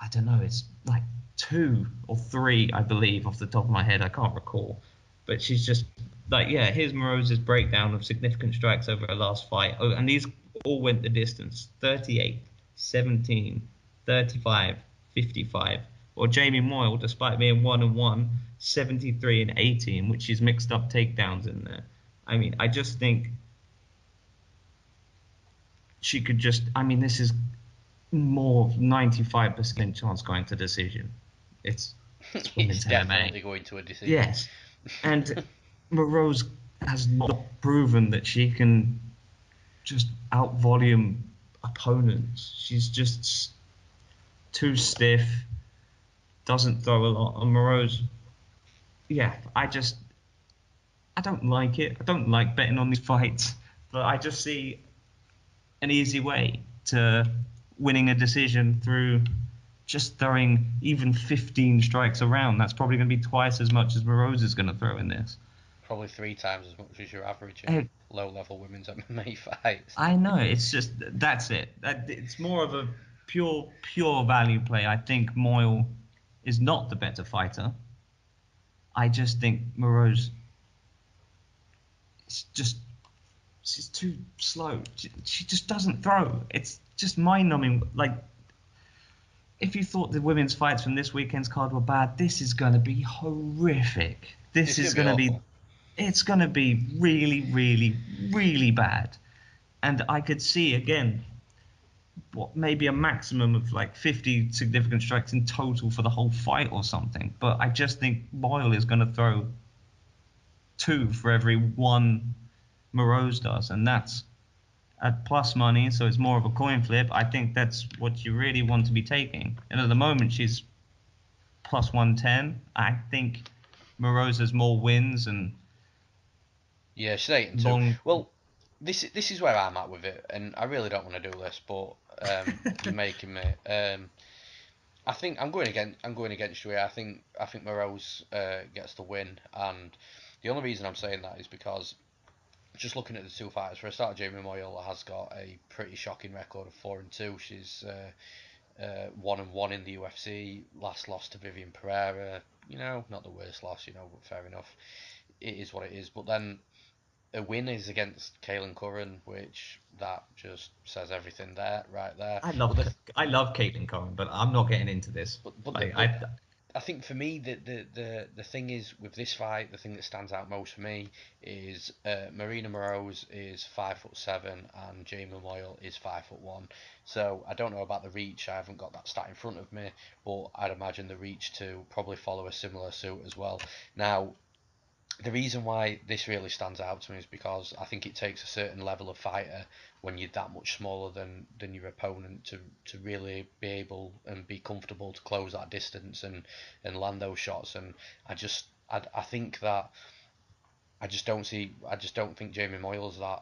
I don't know, it's like 2 or 3, I believe, off the top of my head. I can't recall, but she's just like, yeah. Here's Moroz's breakdown of significant strikes over her last fight. Oh, and these all went the distance: 38, 17, 35, 55. Or Jamie Moyle, despite being 1-1, 73 and 18, which she's mixed up takedowns in there. I mean, I just think she could just. I mean, this is more 95% chance going to decision. It's It's women's definitely MMA. going to a decision. Yes, and Moroz has not proven that she can just out volume opponents. She's just too stiff, doesn't throw a lot. And Moroz, yeah, I don't like it. I don't like betting on these fights, but I just see an easy way to winning a decision through just throwing even 15 strikes around. That's probably going to be twice as much as Moroz is going to throw in this. Probably 3 times as much as your average in low-level women's MMA fights. I know. It's just that's it. It's more of a pure value play. I think Moyle is not the better fighter. I just think Moroz is just she's too slow. She just doesn't throw. It's just mind-numbing. Like, if you thought the women's fights from this weekend's card were bad, this is going to be horrific. This is going to be, it's going to be really, really, really bad. And I could see, again, maybe a maximum of like 50 significant strikes in total for the whole fight or something. But I just think Moyle is going to throw 2 for every 1 Moroz does. And that's at plus money, so it's more of a coin flip. I think that's what you really want to be taking. And at the moment, she's plus 110. I think Moroz has more wins and she's 8-2. Well, this is where I'm at with it, and I really don't want to do this, but you're making me. I think I'm going against you here. I think Moroz gets the win, and the only reason I'm saying that is because, just looking at the 2 fighters, for a start, Jamie Moyle has got a pretty shocking record of 4-2. She's 1-1 in the UFC. Last loss to Vivian Pereira. Not the worst loss, but fair enough. It is what it is. But then a win is against Kaylin Curran, which that just says everything right there. I love Caitlin Curran, but I'm not getting into this. I think for me, the thing is with this fight, the thing that stands out most for me is Maryna Moroz is 5'7" and Jamie Moyle is 5'1". So I don't know about the reach. I haven't got that stat in front of me, but I'd imagine the reach to probably follow a similar suit as well. Now, the reason why this really stands out to me is because I think it takes a certain level of fighter when you're that much smaller than your opponent to really be able and be comfortable to close that distance and land those shots. And I think that I just don't think Jamie Moyle's that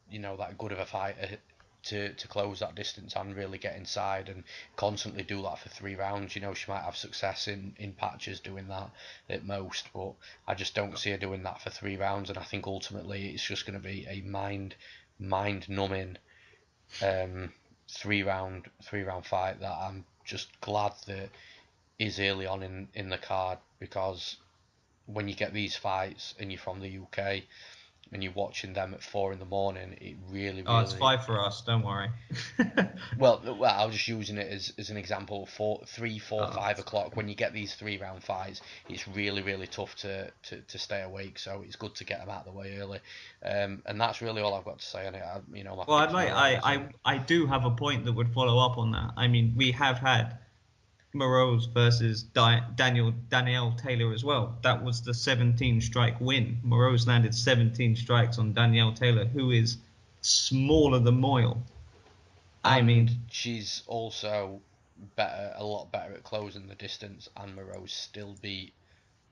that good of a fighter to close that distance and really get inside and constantly do that for 3 rounds. She might have success in patches doing that at most, but I just don't see her doing that for 3 rounds. And I think ultimately it's just going to be a mind numbing 3-round fight that I'm just glad that is early on in the card, because when you get these fights and you're from the UK and you're watching them at 4 in the morning, it really. It's 5 for us. Don't worry. well, I was just using it as an example. 3, 4, 5 o'clock. When you get these 3-round fights, it's really, really tough to stay awake. So it's good to get them out of the way early. And that's really all I've got to say on it. I do have a point that would follow up on that. I mean, we have had Moroz versus Danielle Taylor as well. That was the 17-strike win. Moroz landed 17 strikes on Danielle Taylor, who is smaller than Moyle. I mean, she's also a lot better at closing the distance, and Moroz still beat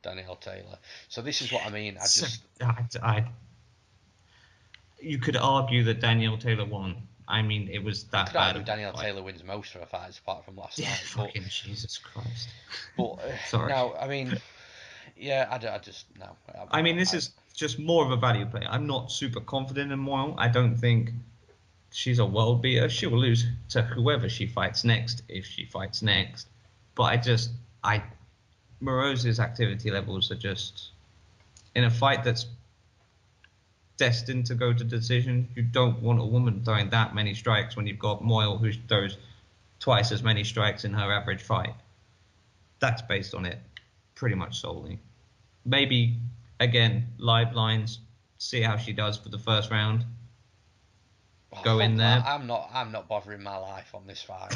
Danielle Taylor. So this is what I mean. You could argue that Danielle Taylor won. I mean, it was that bad. Danielle Taylor wins most of her fights, apart from last night. Fucking Jesus Christ. But sorry. No, I mean, I just no. I mean, this is just more of a value play. I'm not super confident in Moyle. I don't think she's a world beater. She will lose to whoever she fights next, if she fights next. But Moroz's activity levels are just, in a fight that's destined to go to decision, you don't want a woman throwing that many strikes when you've got Moyle, who throws twice as many strikes in her average fight. That's based on it pretty much solely. Maybe, again, live lines, see how she does for the first round. Go in there. I'm not bothering my life on this fight.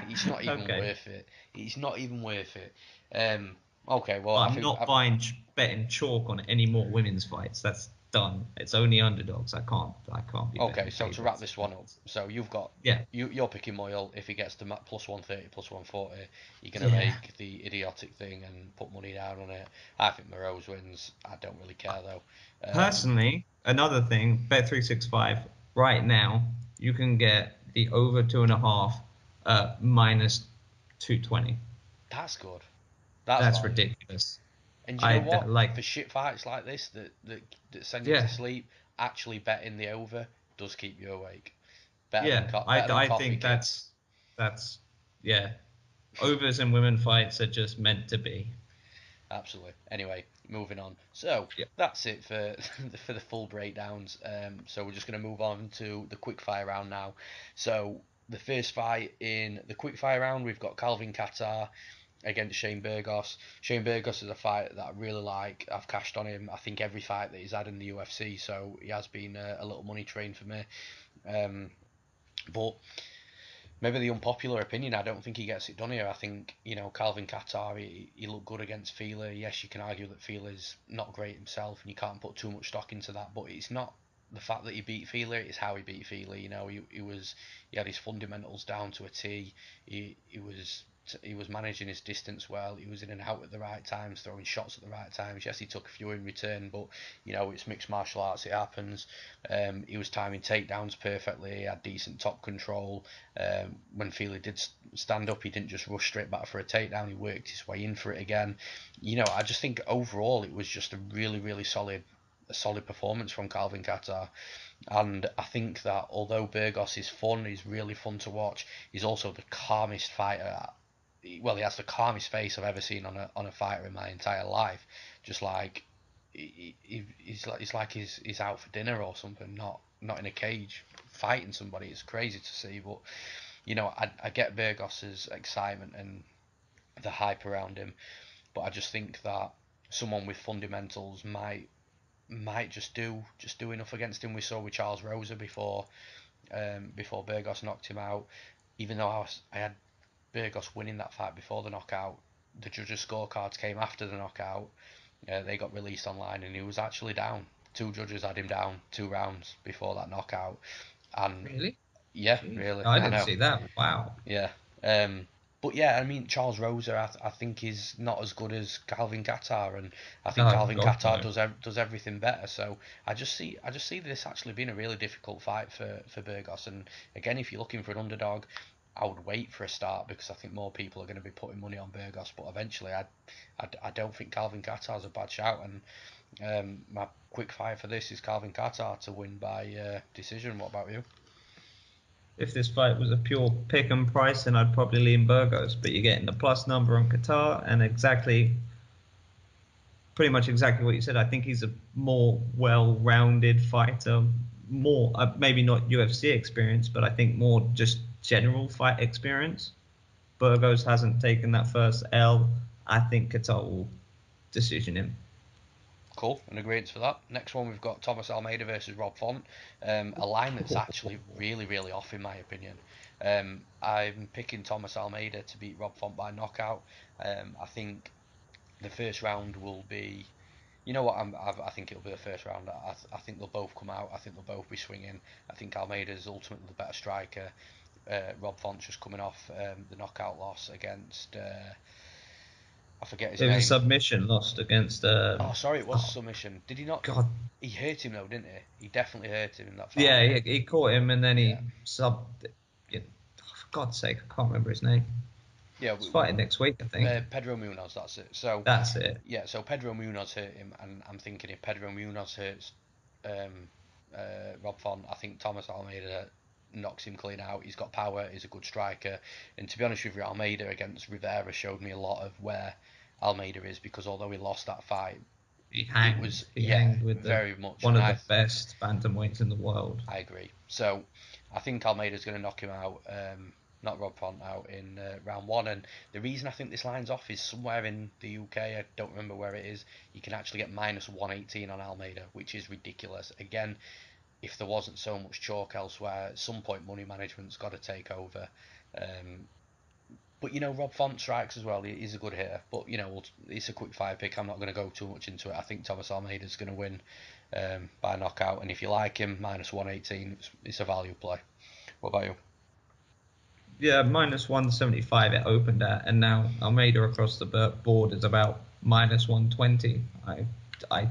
It's not even worth it. It's not even worth it. Okay, well, I'm not betting chalk on any more women's fights. That's done. It's only underdogs. I can't be Okay, betting so to wrap favourites this one up, against. so you've got Yeah, you're picking Moyle. If he gets to plus 130, plus 140, you're gonna yeah. make the idiotic thing and put money down on it. I think Moroz wins. I don't really care though. Personally, another thing, Bet365 right now, you can get the over 2.5 minus 220. That's good. That's That's value. ridiculous. And you know I what? like, For shit fights like this that send you to yeah, sleep, actually betting the over does keep you awake. Better than yeah. better than I coffee, think kid. that's yeah. Overs in women fights are just meant to be. Absolutely. Anyway, moving on. So Yeah. that's it for for the full breakdowns. So we're just going to move on to the quick fire round now. So the first fight in the quick fire round, we've got Calvin Kattar against Shane Burgos. Shane Burgos is a fight that I really like. I've cashed on him. I think every fight that he's had in the UFC, so he has been a little money train for me. Um, but maybe the unpopular opinion, I don't think he gets it done here. I think, Calvin Kattar, he looked good against Fila. Yes, you can argue that Fila's not great himself and you can't put too much stock into that, but it's not the fact that he beat Fila, it's how he beat Fila. He had his fundamentals down to a T. He was managing his distance well. He was in and out at the right times, throwing shots at the right times. Yes, he took a few in return, but it's mixed martial arts. It happens. He was timing takedowns perfectly. He had decent top control. When Feely did stand up, he didn't just rush straight back for a takedown. He worked his way in for it again. I just think overall it was just a really, really solid performance from Calvin Kattar. And I think that although Burgos is fun, he's really fun to watch, he's also the calmest fighter. Well, he has the calmest face I've ever seen on a fighter in my entire life. Just like he's out for dinner or something, not in a cage fighting somebody. It's crazy to see, but I get Burgos's excitement and the hype around him, but I just think that someone with fundamentals might just do enough against him. We saw with Charles Rosa before Burgos knocked him out. Even though I had Burgos winning that fight before the knockout, the judges' scorecards came after the knockout. They got released online, and he was actually down. Two judges had him down 2 rounds before that knockout, and Really? yeah, Jeez. really, I I didn't know, see that. Wow. yeah. But yeah, I mean Charles Rosa, I think is not as good as Calvin Kattar, and I think Oh Calvin God, Kattar no. does everything better. So I just see this actually being a really difficult fight for Burgos. And again, if you're looking for an underdog, I would wait for a start because I think more people are going to be putting money on Burgos. But eventually, I don't think Calvin Kattar's a bad shout. And my quick fire for this is Calvin Kattar to win by decision. What about you? If this fight was a pure pick and price, then I'd probably lean Burgos. But you're getting the plus number on Qatar, and pretty much exactly what you said. I think he's a more well-rounded fighter, more maybe not UFC experience, but I think more just general fight experience. Burgos hasn't taken that first L. I think Qatar will decision him. Cool, an agreement for that. Next one, we've got Thomas Almeida versus Rob Font. A line that's actually really, really off in my opinion. I'm picking Thomas Almeida to beat Rob Font by knockout. I think the first round will be. You know what? I think it'll be the first round. I think they'll both come out. I think they'll both be swinging. I think Almeida's ultimately the better striker. Rob Font's just coming off the knockout loss against. I forget his It was a name. submission lost against. Oh, sorry, it was a Oh submission. Did he not? God. He hurt him though, didn't he? He definitely hurt him in that Yeah, fight. he caught him and then Yeah, he subbed. Yeah, for God's sake, I can't remember his name. yeah. He's fighting next week, I think. Pedro Munoz, that's it. So, That's it. yeah, so Pedro Munoz hurt him, and I'm thinking if Pedro Munoz hurts um, Rob Font, I think Thomas Almeida knocks him clean out. He's got power. He's a good striker, and to be honest with you, Almeida against Rivera showed me a lot of where Almeida is because although he lost that fight, He it was hanged. He yeah, hanged with the very much, one and of the I best bantamweights in the world. I agree. So I think Almeida's going to knock him out, knock Rob Font out in round one. And the reason I think this line's off is somewhere in the UK. I don't remember where it is. You can actually get minus 118 on Almeida, which is ridiculous. Again, if there wasn't so much chalk elsewhere, at some point money management's got to take over. Um, But Rob Font strikes as well. He's a good hitter. But it's a quick fire pick. I'm not going to go too much into it. I think Thomas Almeida's going to win by knockout. And if you like him, -118, it's a value play. What about you? Yeah, -175 it opened at, and now Almeida across the board is about -120. I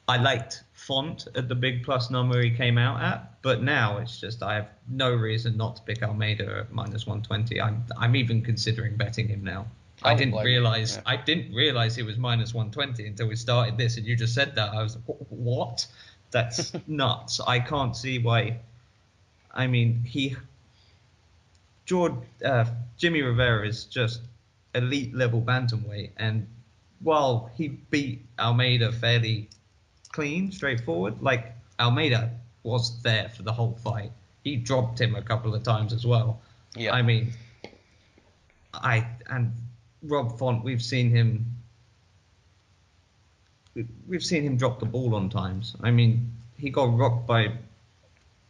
I liked Font at the big plus number he came out at, but now it's just I have no reason not to pick Almeida at -120. I'm even considering betting him now. I didn't realize he was -120 until we started this, and you just said that. I was like, what? That's nuts. I can't see why. I mean, Jimmy Rivera is just elite level bantamweight, and while he beat Almeida fairly clean, straightforward, like Almeida was there for the whole fight. He dropped him a couple of times as well. Yeah. I mean, and Rob Font, we've seen him drop the ball on times. I mean, he got rocked by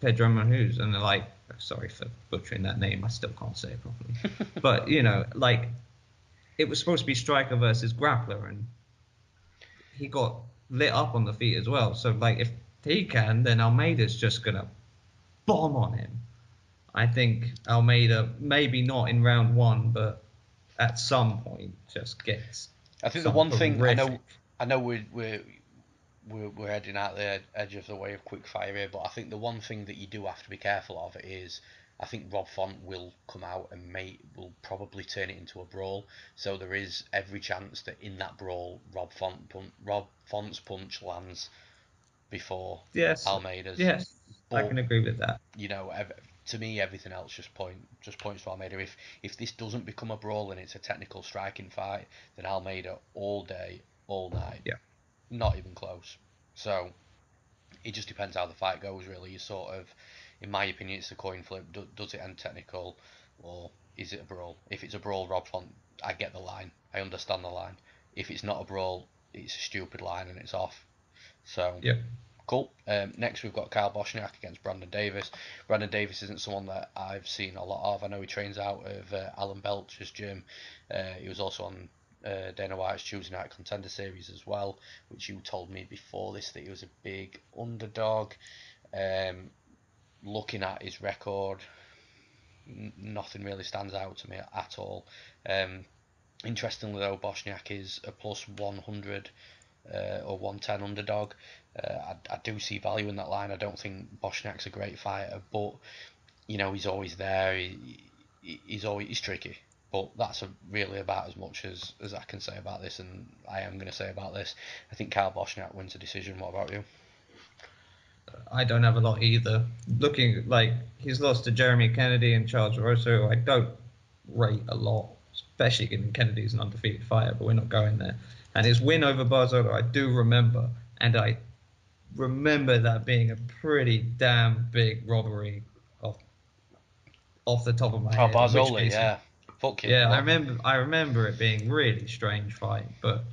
Pedro Mahuz, and they're like, sorry for butchering that name, I still can't say it properly. But, it was supposed to be striker versus grappler, and he got lit up on the feet as well. So, if he can, then Almeida's just going to bomb on him. I think Almeida, maybe not in round one, but at some point, just gets. I think the one thing I know we're heading out the edge of the way of quick fire here, but I think the one thing that you do have to be careful of is I think Rob Font will come out and will probably turn it into a brawl. So there is every chance that in that brawl, Rob Font's punch lands before Almeida's. Yes, but, I can agree with that. To me, everything else just points to Almeida. If this doesn't become a brawl and it's a technical striking fight, then Almeida all day, all night. Yeah. Not even close. So it just depends how the fight goes, really. You sort of, in my opinion, it's a coin flip. Does it end technical, or is it a brawl? If it's a brawl, Rob Font, I get the line. I understand the line. If it's not a brawl, it's a stupid line and it's off. So, yeah. Cool. Next, we've got Kyle Bochniak against Brandon Davis. Brandon Davis isn't someone that I've seen a lot of. I know he trains out of Alan Belcher's gym. He was also on Dana White's Tuesday Night Contender Series as well, which you told me before this that he was a big underdog. Looking at his record, nothing really stands out to me at all. Interestingly though, Bochniak is a plus 100 or 110 underdog. I do see value in that line. I don't think Bochniak's a great fighter, but he's always there. He's tricky. But that's really about as much as I can say about this, and I am going to say about this. I think Kyle Bochniak wins a decision. What about you? I don't have a lot either. Looking like he's lost to Jeremy Kennedy and Charles Barroso, I don't rate a lot, especially given Kennedy's an undefeated fighter, but we're not going there. And his win over Barroso, I do remember, and I remember that being a pretty damn big robbery off the top of my head. Barzola, yeah. Fuck yeah. I remember it being really strange fight, but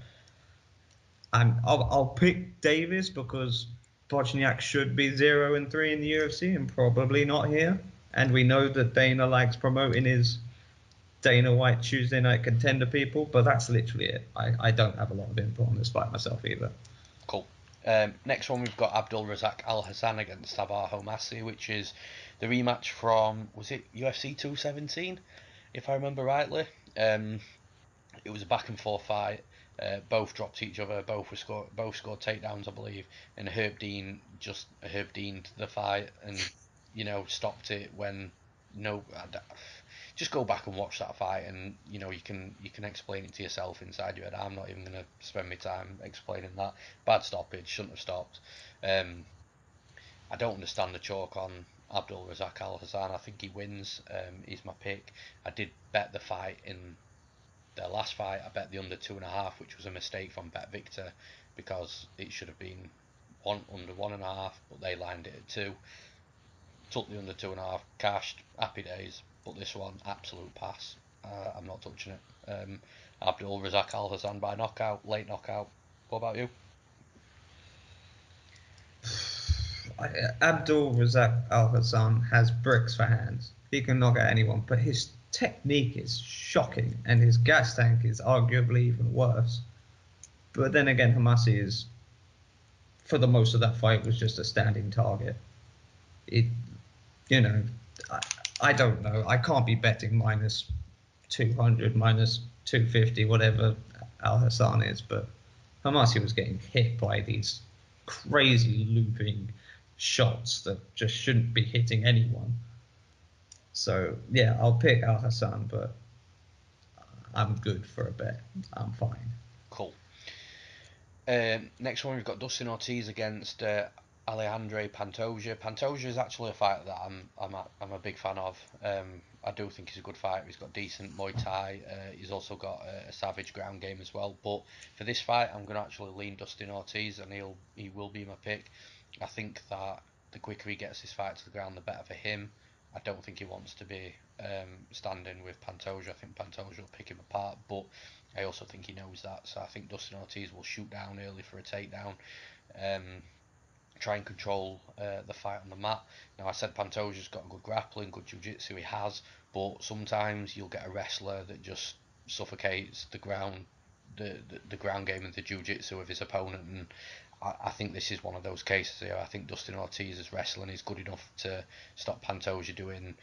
I'll pick Davis because Bochniak should be 0-3 in the UFC and probably not here. And we know that Dana likes promoting his Dana White Tuesday Night Contender people, but that's literally it. I don't have a lot of input on this fight myself either. Cool. Next one, we've got Abdul Razak Al Hassan against Sabah Homasi, which is the rematch from, was it UFC 217, if I remember rightly? It was a back and forth fight. Both dropped each other. Both scored takedowns, I believe. And Herb Dean'd the fight and stopped it when just go back and watch that fight, and you can explain it to yourself inside your head. I'm not even gonna spend my time explaining that. Bad stoppage, shouldn't have stopped. I don't understand the chalk on Abdul Razak Al Hassan. I think he wins. He's my pick. I did bet the fight in their last fight. I bet the under 2.5, which was a mistake from Bet Victor because it should have been under 1.5, but they lined it at 2. Took the under 2.5, cashed, happy days. But this one, absolute pass. I'm not touching it. Abdul Razak Al Hassan by knockout, late knockout. What about you? Abdul Razak Al Hassan has bricks for hands. He can knock out anyone, but his technique is shocking, and his gas tank is arguably even worse. But then again, Hamasi is, for the most of that fight, was just a standing target. It, you know, I don't know. I can't be betting minus 200, minus 250, whatever Al Hassan is, but Hamasi was getting hit by these crazy looping shots that just shouldn't be hitting anyone. So, yeah, I'll pick Al Hassan, but I'm good for a bet. I'm fine. Cool. Next one, we've got Dustin Ortiz against Alejandro Pantoja. Pantoja is actually a fighter that I'm a big fan of. I do think he's a good fighter. He's got decent Muay Thai. He's also got a savage ground game as well. But for this fight, I'm going to actually lean Dustin Ortiz, and he will be my pick. I think that the quicker he gets this fight to the ground, the better for him. I don't think he wants to be standing with Pantoja. I think Pantoja will pick him apart, but I also think he knows that. So I think Dustin Ortiz will shoot down early for a takedown. Try and control the fight on the mat. Now, I said Pantoja's got good grappling, good jiu-jitsu, he has, but sometimes you'll get a wrestler that just suffocates the ground game and the jiu-jitsu of his opponent, and I think this is one of those cases here. I think Dustin Ortiz's wrestling is good enough to stop Pantoja doing,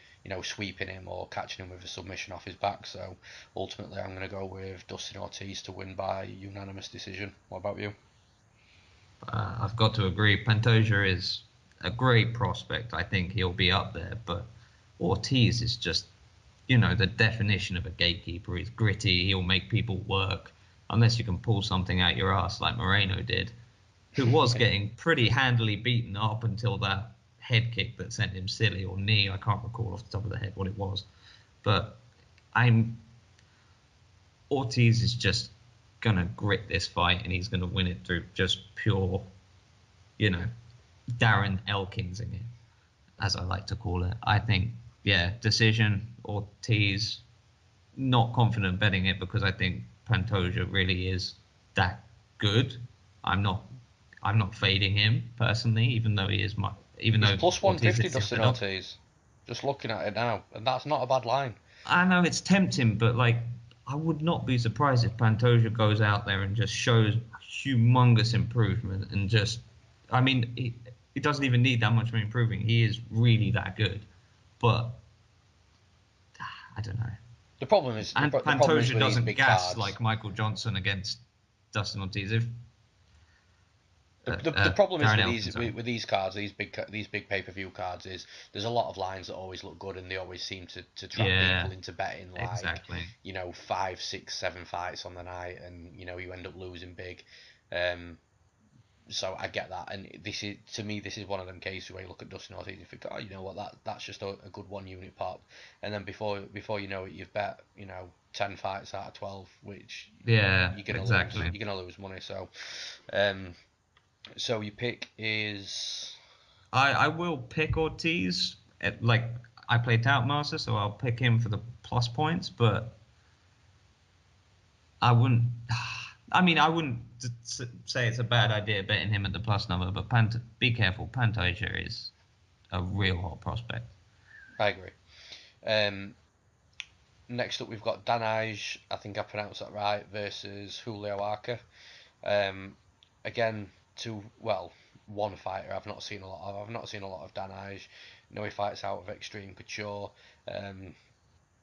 sweeping him or catching him with a submission off his back. So ultimately, I'm going to go with Dustin Ortiz to win by unanimous decision. What about you? I've got to agree. Pantoja is a great prospect. I think he'll be up there, but Ortiz is just, the definition of a gatekeeper. He's gritty. He'll make people work unless you can pull something out your ass like Moreno did, who was getting pretty handily beaten up until that head kick that sent him silly, or knee. I can't recall off the top of the head what it was. But Ortiz is just going to grit this fight, and he's going to win it through just pure, Darren Elkinsing it, as I like to call it. I think, decision, Ortiz. Not confident betting it because I think Pantoja really is that good. I'm not fading him personally, even though he's plus 150 Ortiz Dustin Ortiz. Just looking at it now, and that's not a bad line. I know it's tempting, but I would not be surprised if Pantoja goes out there and just shows humongous improvement and he doesn't even need that much of improving. He is really that good, but I don't know. The problem is, Pantoja doesn't gas cards. like Michael Johnson against Dustin Ortiz. The problem is with these cards, these big pay-per-view cards, is there's a lot of lines that always look good, and they always seem to trap people into betting exactly. 5, 6, 7 fights on the night, and you end up losing big. So I get that, and this is one of them cases where you look at Dustin Ortiz and you think, oh, you know what, that's just a good 1 unit pop, and then before you know it, you've bet 10 fights out of 12, which you're gonna lose money. So your pick is... I will pick Ortiz. I play Toutmaster, so I'll pick him for the plus points, but I wouldn't say it's a bad idea betting him at the plus number, but be careful. Pantoja is a real hot prospect. I agree. Next up, we've got Danaj, I think I pronounced that right, versus Julio Arce. Again, one fighter I've not seen a lot of. I've not seen a lot of Danaj. He fights out of Extreme Couture.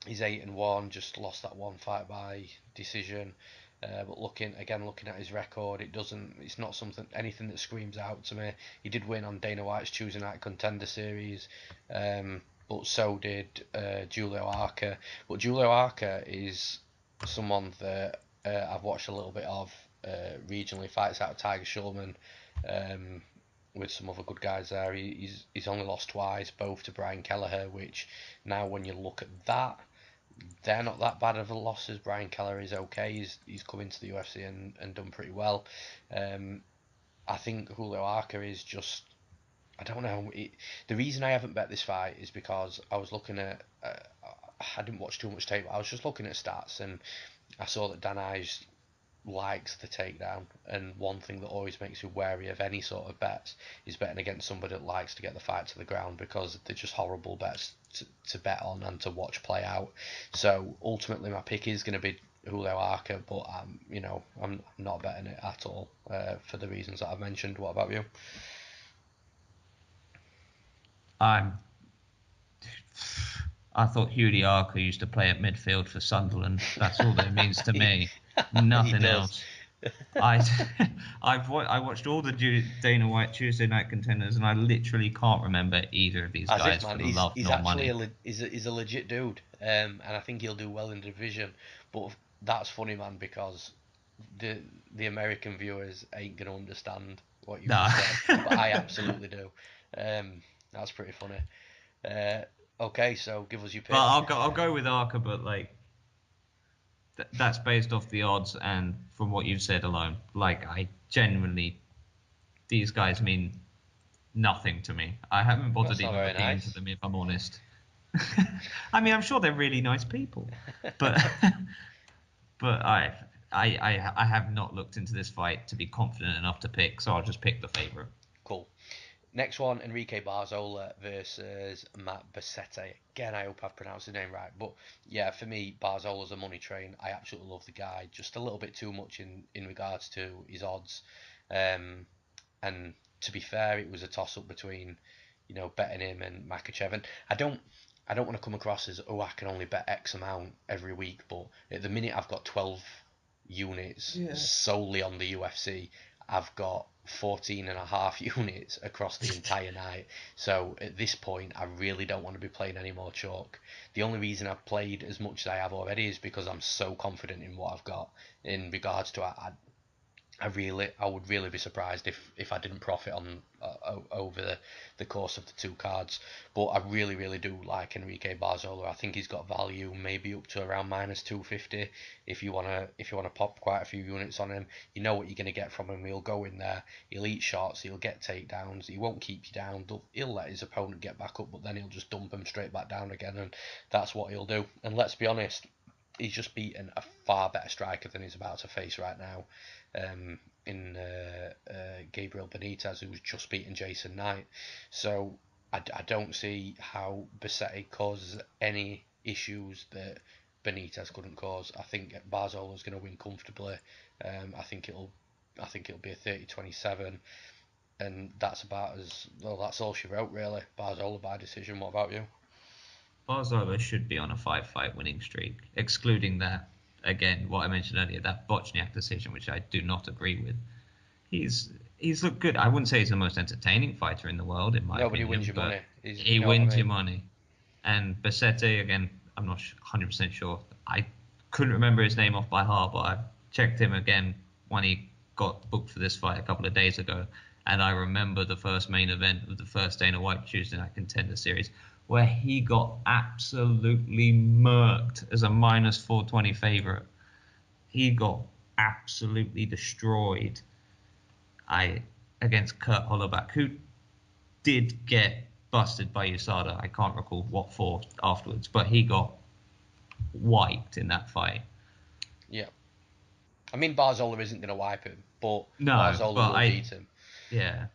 He's 8-1, just lost that one fight by decision. But looking at his record, it's not anything that screams out to me. He did win on Dana White's Tuesday Night Contender Series, but so did Julio Arce. But Julio Arce is someone that I've watched a little bit of regionally. Fights out of Tiger Schulman with some other good guys there. He's only lost twice, both to Brian Kelleher, which now when you look at that, they're not that bad of a losses. Brian Kelleher is okay. He's come into the UFC and done pretty well. I think Julio Arce is just... I don't know. The reason I haven't bet this fight is because I was looking at... I didn't watch too much tape. I was just looking at stats, and I saw that Danaj likes the takedown, and one thing that always makes you wary of any sort of bets is betting against somebody that likes to get the fight to the ground, because they're just horrible bets to bet on and to watch play out. So ultimately, my pick is going to be Julio Arce, but I'm not betting it at all for the reasons that I've mentioned. What about you? I'm. I thought Julio Arce used to play at midfield for Sunderland. That's all that it means to me. He Nothing does. else. I I watched all the Dana White Tuesday Night Contenders, and I literally can't remember either of these As if, guys man, for he's love he's nor actually money. he's a legit dude, and I think he'll do well in the division. But that's funny, man, because the the American viewers ain't gonna understand what you've Nah. just said, but I absolutely do. That's pretty funny. Uh, okay, so give us your But pick. I'll go with Arca, but like that's based off the odds and from what you've said alone. Like I genuinely, these guys mean nothing to me. I haven't bothered That's not even very looking into nice. them if I'm honest. I mean, I'm sure they're really nice people, but but I have not looked into this fight to be confident enough to pick, so I'll just pick the favorite. Cool. Next one, Enrique Barzola versus Matt Bassetti. Again, I hope I've pronounced his name right. But yeah, for me, Barzola's a money train. I absolutely love the guy. Just a little bit too much in regards to his odds. Um, and to be fair, it was a toss up between, betting him and Makhachev. And I don't want to come across as, oh, I can only bet X amount every week. But at the minute, I've got 12 units Yeah. solely on the UFC. I've got 14 and a half units across the entire night. So at this point, I really don't want to be playing any more chalk. The only reason I've played as much as I have already is because I'm so confident in what I've got in regards to I would really be surprised if I didn't profit on over the course of the two cards. But I really, really do like Enrique Barzola. I think he's got value, maybe up to around -250. If you wanna pop quite a few units on him, you know what you're gonna get from him. He'll go in there, he'll eat shots, he'll get takedowns, he won't keep you down. He'll let his opponent get back up, but then he'll just dump him straight back down again, and that's what he'll do. And let's be honest, he's just beaten a far better striker than he's about to face right now, in Gabriel Benitez, who's just beaten Jason Knight. So I don't see how Bassetti causes any issues that Benitez couldn't cause. I think Barzola's going to win comfortably. I think it'll be a 30-27, and that's about as well. That's all she wrote, really. Barzola by decision. What about you? Barzola should be on a five-fight winning streak, excluding that, again, what I mentioned earlier, that Bochniak decision, which I do not agree with. He's looked good. I wouldn't say he's the most entertaining fighter in the world, in my Nobody wins opinion, your but money. You he know what I wins your mean? money. And Bassetti, again, I'm not 100% sure. I couldn't remember his name off by heart, but I checked him again when he got booked for this fight a couple of days ago. And I remember the first main event of the first Dana White Tuesday Night Contender Series, where he got absolutely murked as a -420 favorite. He got absolutely destroyed. Against Kurt Hollowback, who did get busted by USADA. I can't recall what for afterwards, but he got wiped in that fight. Yeah. I mean, Barzola isn't going to wipe him, but No, Barzola but will beat him. yeah,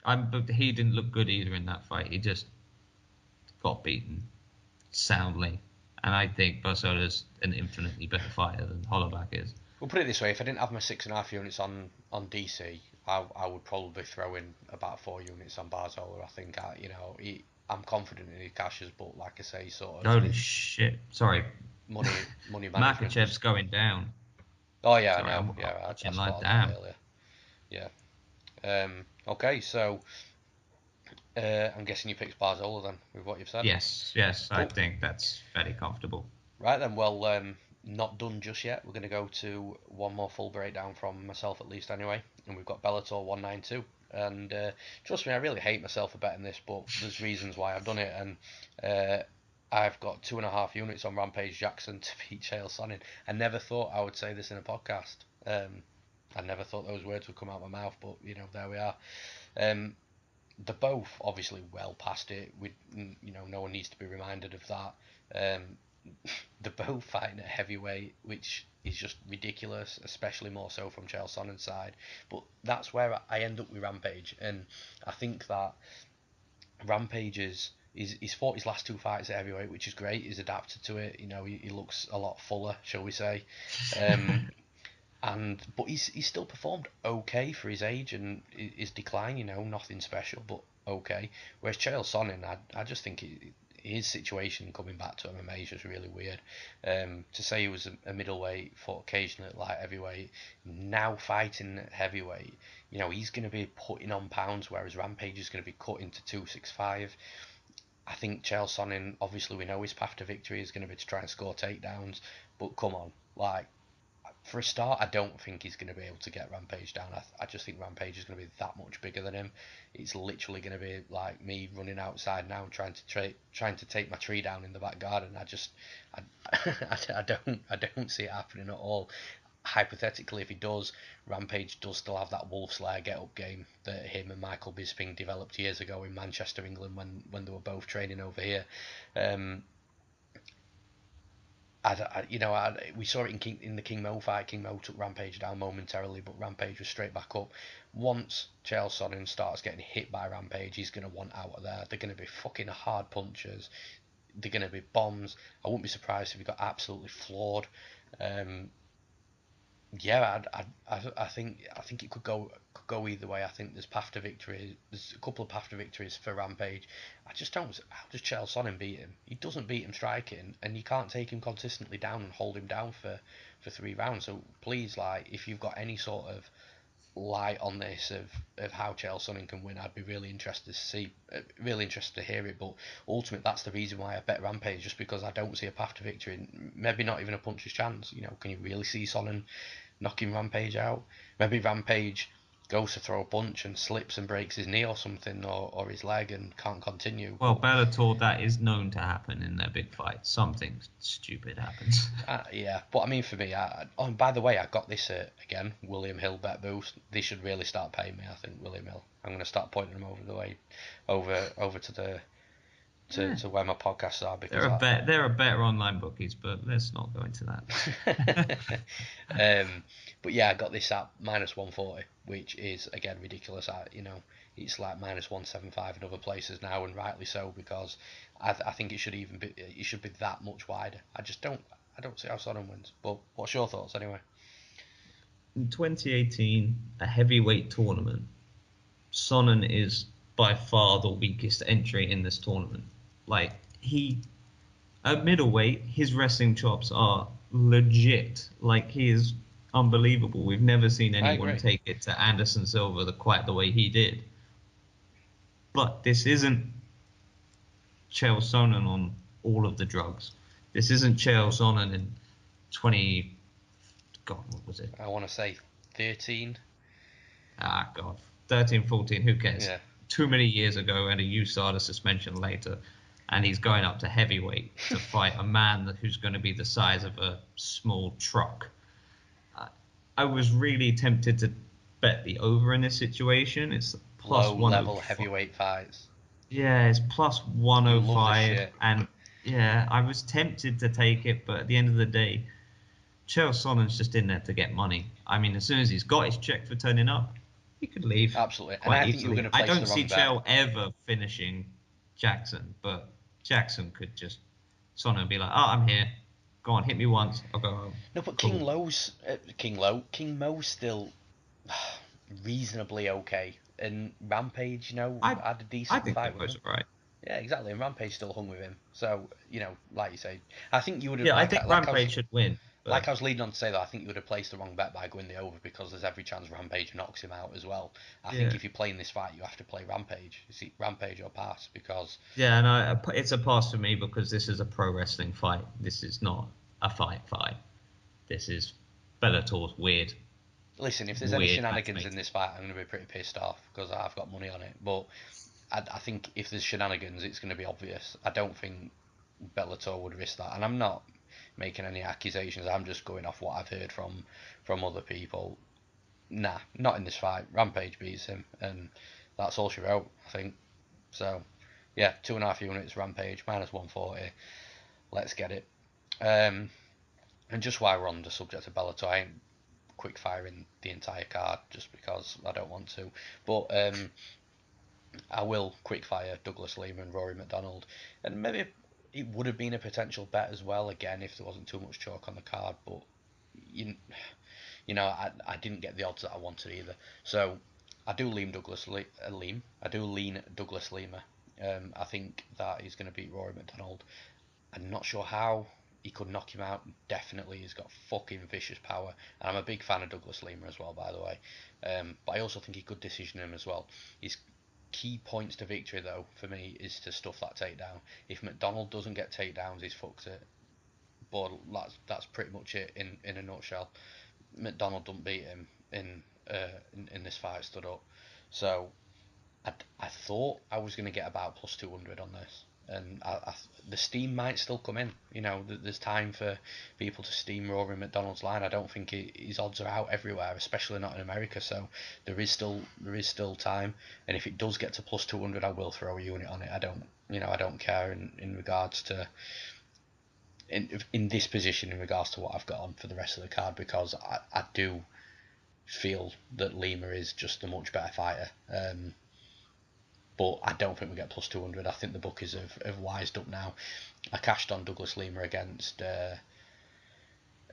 but he didn't look good either in that fight. He just got beaten soundly, and I think Barzola's an infinitely better fighter than Hollowback is. We'll put it this way: if I didn't have my 6.5 units on DC, I would probably throw in about 4 units on Barzola. I think I'm confident in his cashes, but like I say, sort of Holy shit! Sorry, money management Makhachev's just. going down. Oh yeah, I Sorry, know. I'm Yeah, I watching live. spotted that Damn. earlier. Yeah. Okay, so I'm guessing you picked Barzola then, with what you've said. Yes, yes, I Cool. think that's fairly comfortable. Right then, well, not done just yet. We're going to go to one more full breakdown from myself, at least anyway. And we've got Bellator 192. And trust me, I really hate myself for betting this, but there's reasons why I've done it. And I've got 2.5 units on Rampage Jackson to beat Chael Sonnen. I never thought I would say this in a podcast. I never thought those words would come out of my mouth, but there we are. Um, they're both obviously well past it. No one needs to be reminded of that. Um, they're both fighting at heavyweight, which is just ridiculous, especially more so from Chael Sonnen's side. But that's where I end up with Rampage, and I think that Rampage he's fought his last two fights at heavyweight, which is great. He's adapted to it. You know, he looks a lot fuller, shall we say. Um, but he's still performed okay for his age and his decline. You know, nothing special, but okay. Whereas Chael Sonnen, I just think his situation coming back to MMA is just really weird. To say he was a middleweight, fought occasionally at light heavyweight, now fighting at heavyweight, you know, he's going to be putting on pounds, whereas Rampage is going to be cutting to 265. I think Chael Sonnen, obviously we know his path to victory is going to be to try and score takedowns, but come on, like, for a start, I don't think he's going to be able to get Rampage down. I just think Rampage is going to be that much bigger than him. It's literally going to be like me running outside now and trying to take my tree down in the back garden. I, I don't see it happening at all. Hypothetically, if he does, Rampage does still have that Wolf Slayer get-up game that him and Michael Bisping developed years ago in Manchester, England, when they were both training over here. Um, we saw it in the King Mo fight. King Mo took Rampage down momentarily, but Rampage was straight back up. Once Chael Sonnen starts getting hit by Rampage, he's going to want out of there. They're going to be fucking hard punches. They're going to be bombs. I wouldn't be surprised if he got absolutely floored. Um, yeah, I think it could go either way. I think there's path to victory. There's a couple of path to victories for Rampage. I just don't. How does Chael Sonnen beat him? He doesn't beat him striking, and you can't take him consistently down and hold him down for 3 rounds. So please, like, if you've got any sort of light on this of how Chael Sonnen can win, I'd be really interested to see, really interested to hear it. But ultimately, that's the reason why I bet Rampage, just because I don't see a path to victory, maybe not even a puncher's chance. You know, can you really see Sonnen knocking Rampage out? Maybe Rampage goes to throw a punch and slips and breaks his knee or something, or his leg and can't continue. Well, But Bellator, that is known to happen in their big fights. Something stupid happens. yeah, but I mean, for me, oh, and by the way, I got this again, William Hill bet boost. They should really start paying me. I think William Hill. I'm going to start pointing them over the way, over to the Yeah. to where my podcasts are, because There are better online bookies, but let's not go into that. but yeah, I got this at -140, which is again ridiculous. It's like -175 in other places now, and rightly so, because I think it should be that much wider. I don't see how Sonnen wins. But what's your thoughts anyway? In 2018, a heavyweight tournament, Sonnen is by far the weakest entry in this tournament. Like, at middleweight, his wrestling chops are legit. Like, he is unbelievable. We've never seen I anyone agree. take it to Anderson Silva quite the way he did. But this isn't Chael Sonnen on all of the drugs. This isn't Chael Sonnen in 20... God, what was it? I want to say 13. Ah, God. 13, 14, who cares? Yeah. Too many years ago, and a USADA suspension later, and he's going up to heavyweight to fight a man who's going to be the size of a small truck. I was really tempted to bet the over in this situation. It's plus Low level 105. heavyweight fights. Yeah, it's plus Love this 105, shit. and yeah, I was tempted to take it, but at the end of the day, Chael Sonnen's just in there to get money. I mean, as soon as he's got his check for turning up, he could leave Absolutely. And quite I think you were easily. going to I place don't the see wrong bet. Chael ever finishing Jackson, but Jackson could just Sonnen be like, "Oh, I'm here. Go on, hit me once. I'll go home." No, but Cool. King Mo's still reasonably okay, and Rampage, I had a I decent think fight that with was him. alright. Yeah, exactly. And Rampage still hung with him. So, like you say, I think you would have Yeah, I think Rampage should win, like but I was leading on to say that I think you would have placed the wrong bet by going the over, because there's every chance Rampage knocks him out as well. I think yeah, if you're playing this fight, you have to play Rampage. You see, Rampage or pass, because yeah, and it's a pass for me because this is a pro wrestling fight. This is not a fight fight. This is Bellator's listen, if there's any weird shenanigans in matchmaking. this fight, I'm going to be pretty pissed off because I've got money on it. But I think if there's shenanigans, it's going to be obvious. I don't think Bellator would risk that, and I'm not making any accusations. I'm just going off what I've heard from other people. Nah, not in this fight. Rampage beats him, and that's all she wrote, I think. So, yeah, 2.5 units, Rampage, -140. Let's get it. Um, and just while we're on the subject of Bellator, I ain't quick firing the entire card just because I don't want to. But I will quick fire Douglas Lima and Rory MacDonald, and maybe it would have been a potential bet as well. Again, if there wasn't too much chalk on the card, but you, I didn't get the odds that I wanted either. So I do lean Douglas Lima. I think that he's going to beat Rory MacDonald. I'm not sure how. He could knock him out. Definitely, he's got fucking vicious power. And I'm a big fan of Douglas Lima as well, by the way. But I also think he could decision him as well. His key points to victory, though, for me, is to stuff that takedown. If MacDonald doesn't get takedowns, he's fucked it. But that's pretty much it in a nutshell. MacDonald don't beat him in this fight stood up. So I thought I was going to get about plus 200 on this, and the steam might still come in. There's time for people to steam Rory MacDonald's line. I don't think his odds are out everywhere, especially not in America. So there is still time, and if it does get to plus 200, I will throw a unit on it. I don't care in regards to in this position in regards to what I've got on for the rest of the card, because I do feel that Lima is just a much better fighter. But I don't think we get plus 200. I think the bookies have wised up now. I cashed on Douglas Lima against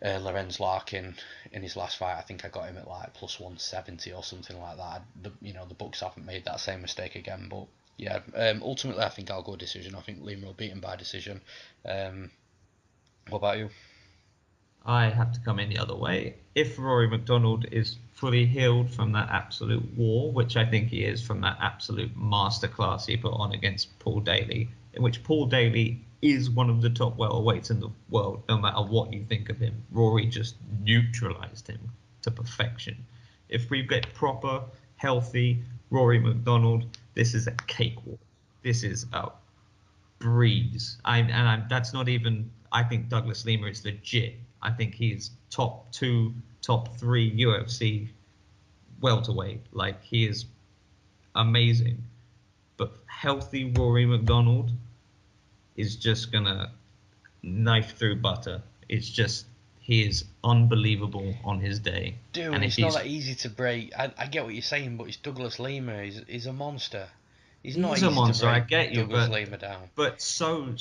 Lorenz Larkin in his last fight. I think I got him at like plus 170 or something like that. The books haven't made that same mistake again. But yeah, ultimately I think I'll go decision. I think Lima will beat him by decision. What about you? I have to come in the other way. If Rory MacDonald is fully healed from that absolute war, which I think he is, from that absolute masterclass he put on against Paul Daly, in which Paul Daly is one of the top welterweights in the world, no matter what you think of him. Rory just neutralized him to perfection. If we get proper, healthy Rory MacDonald, this is a cakewalk. This is a breeze. That's not even. I think Douglas Lima is legit. I think he's top 2, top 3 UFC welterweight. Like, he is amazing. But healthy Rory MacDonald is just gonna knife through butter. It's just, he is unbelievable on his day. Dude, And if it's not he's that easy to break. I get what you're saying, but it's Douglas Lima. He's a monster. He's not he's a easy to monster, I break get you, Douglas Lima down. but so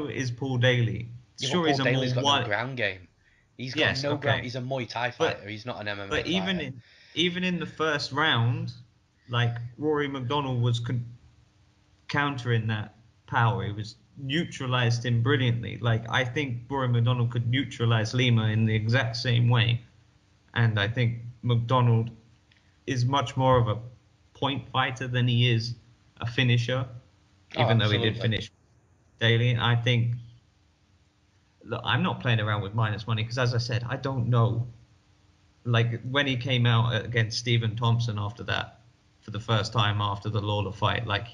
is Paul Daly. Yeah, but Sure, Paul he's a more Daly's got no one. ground game. He's got Yes, no ground. okay, He's a Muay Thai but fighter. He's not an MMA But fighter. even in the first round, like, Rory MacDonald was countering that power. He was neutralized him brilliantly. Like, I think Rory MacDonald could neutralize Lima in the exact same way, and I think MacDonald is much more of a point fighter than he is a finisher. Oh, Even though he did absolutely. finish Daly, I think. Look, I'm not playing around with minus money because, as I said, I don't know. Like, when he came out against Stephen Thompson after that, for the first time after the Lawler fight, like,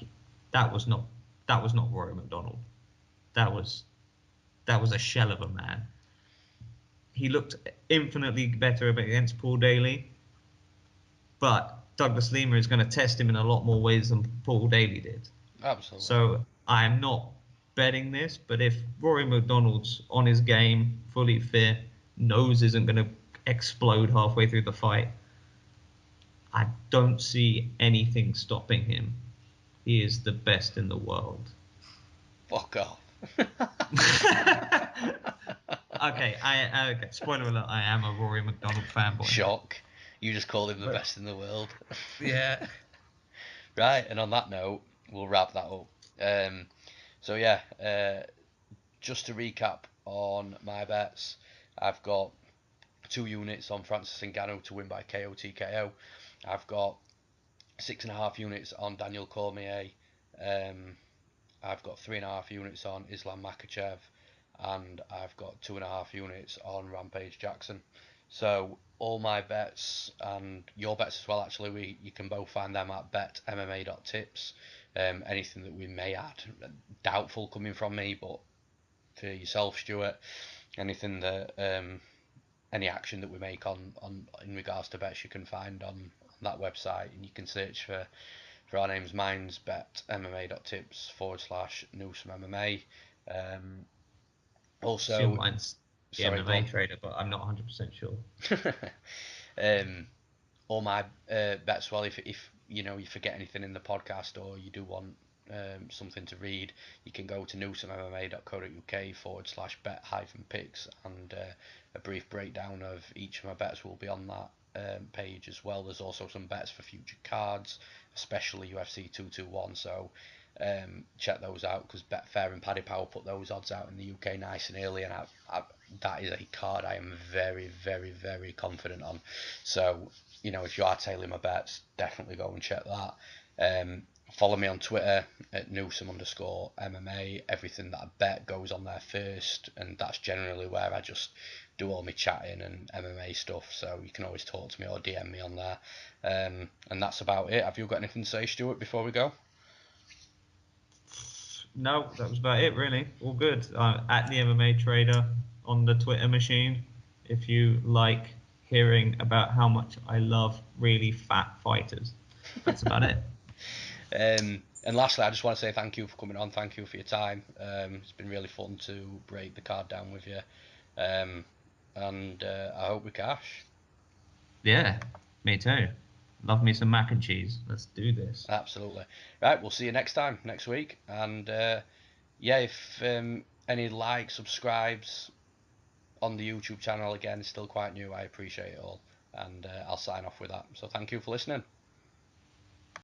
that was not Rory MacDonald. That was a shell of a man. He looked infinitely better against Paul Daly, but Douglas Lima is going to test him in a lot more ways than Paul Daly did. Absolutely. So I am not betting this, but if Rory MacDonald's on his game, fully fit, nose isn't going to explode halfway through the fight, I don't see anything stopping him. He is the best in the world. Fuck off. Okay, okay, spoiler alert, I am a Rory MacDonald fanboy. Shock. You just called him the But best in the world. yeah. Right, and on that note, we'll wrap that up. So yeah, just to recap on my bets, I've got 2 units on Francis Ngannou to win by KO TKO. I've got 6.5 units on Daniel Cormier. I've got 3.5 units on Islam Makhachev, and I've got 2.5 units on Rampage Jackson. So all my bets and your bets as well. Actually, you can both find them at betmma.tips. Anything that we may add, doubtful coming from me, but for yourself, Stuart, anything that any action that we make on in regards to bets, you can find on that website, and you can search for our names. Mine's betmma.tips /Newsome MMA. Assume Also, mine's the Sorry, go MMA trader, but I'm not 100% sure. on. All my bets. Well, if you forget anything in the podcast or you do want something to read, you can go to newsomemma.co.uk/bet-picks, and a brief breakdown of each of my bets will be on that page as well. There's also some bets for future cards, especially UFC 221. So check those out, because Betfair and Paddy Power put those odds out in the UK nice and early, and that is a card I am very, very, very confident on. So if you are tailing my bets, definitely go and check that. Follow me on Twitter at Newsome_MMA. Everything that I bet goes on there first, and that's generally where I just do all my chatting and MMA stuff. So you can always talk to me or DM me on there. And that's about it. Have you got anything to say, Stuart, before we go? No, that was about it, really. All good. At the MMA trader on the Twitter machine. If you like hearing about how much I love really fat fighters, that's about it. And lastly, I just want to say thank you for coming on. Thank you for your time. It's been really fun to break the card down with you. And I hope we cash. Yeah, me too. Love me some mac and cheese. Let's do this. Absolutely. Right, we'll see you next time, next week. And yeah, if any subscribes on the YouTube channel, again, it's still quite new. I appreciate it all. And I'll sign off with that. So thank you for listening.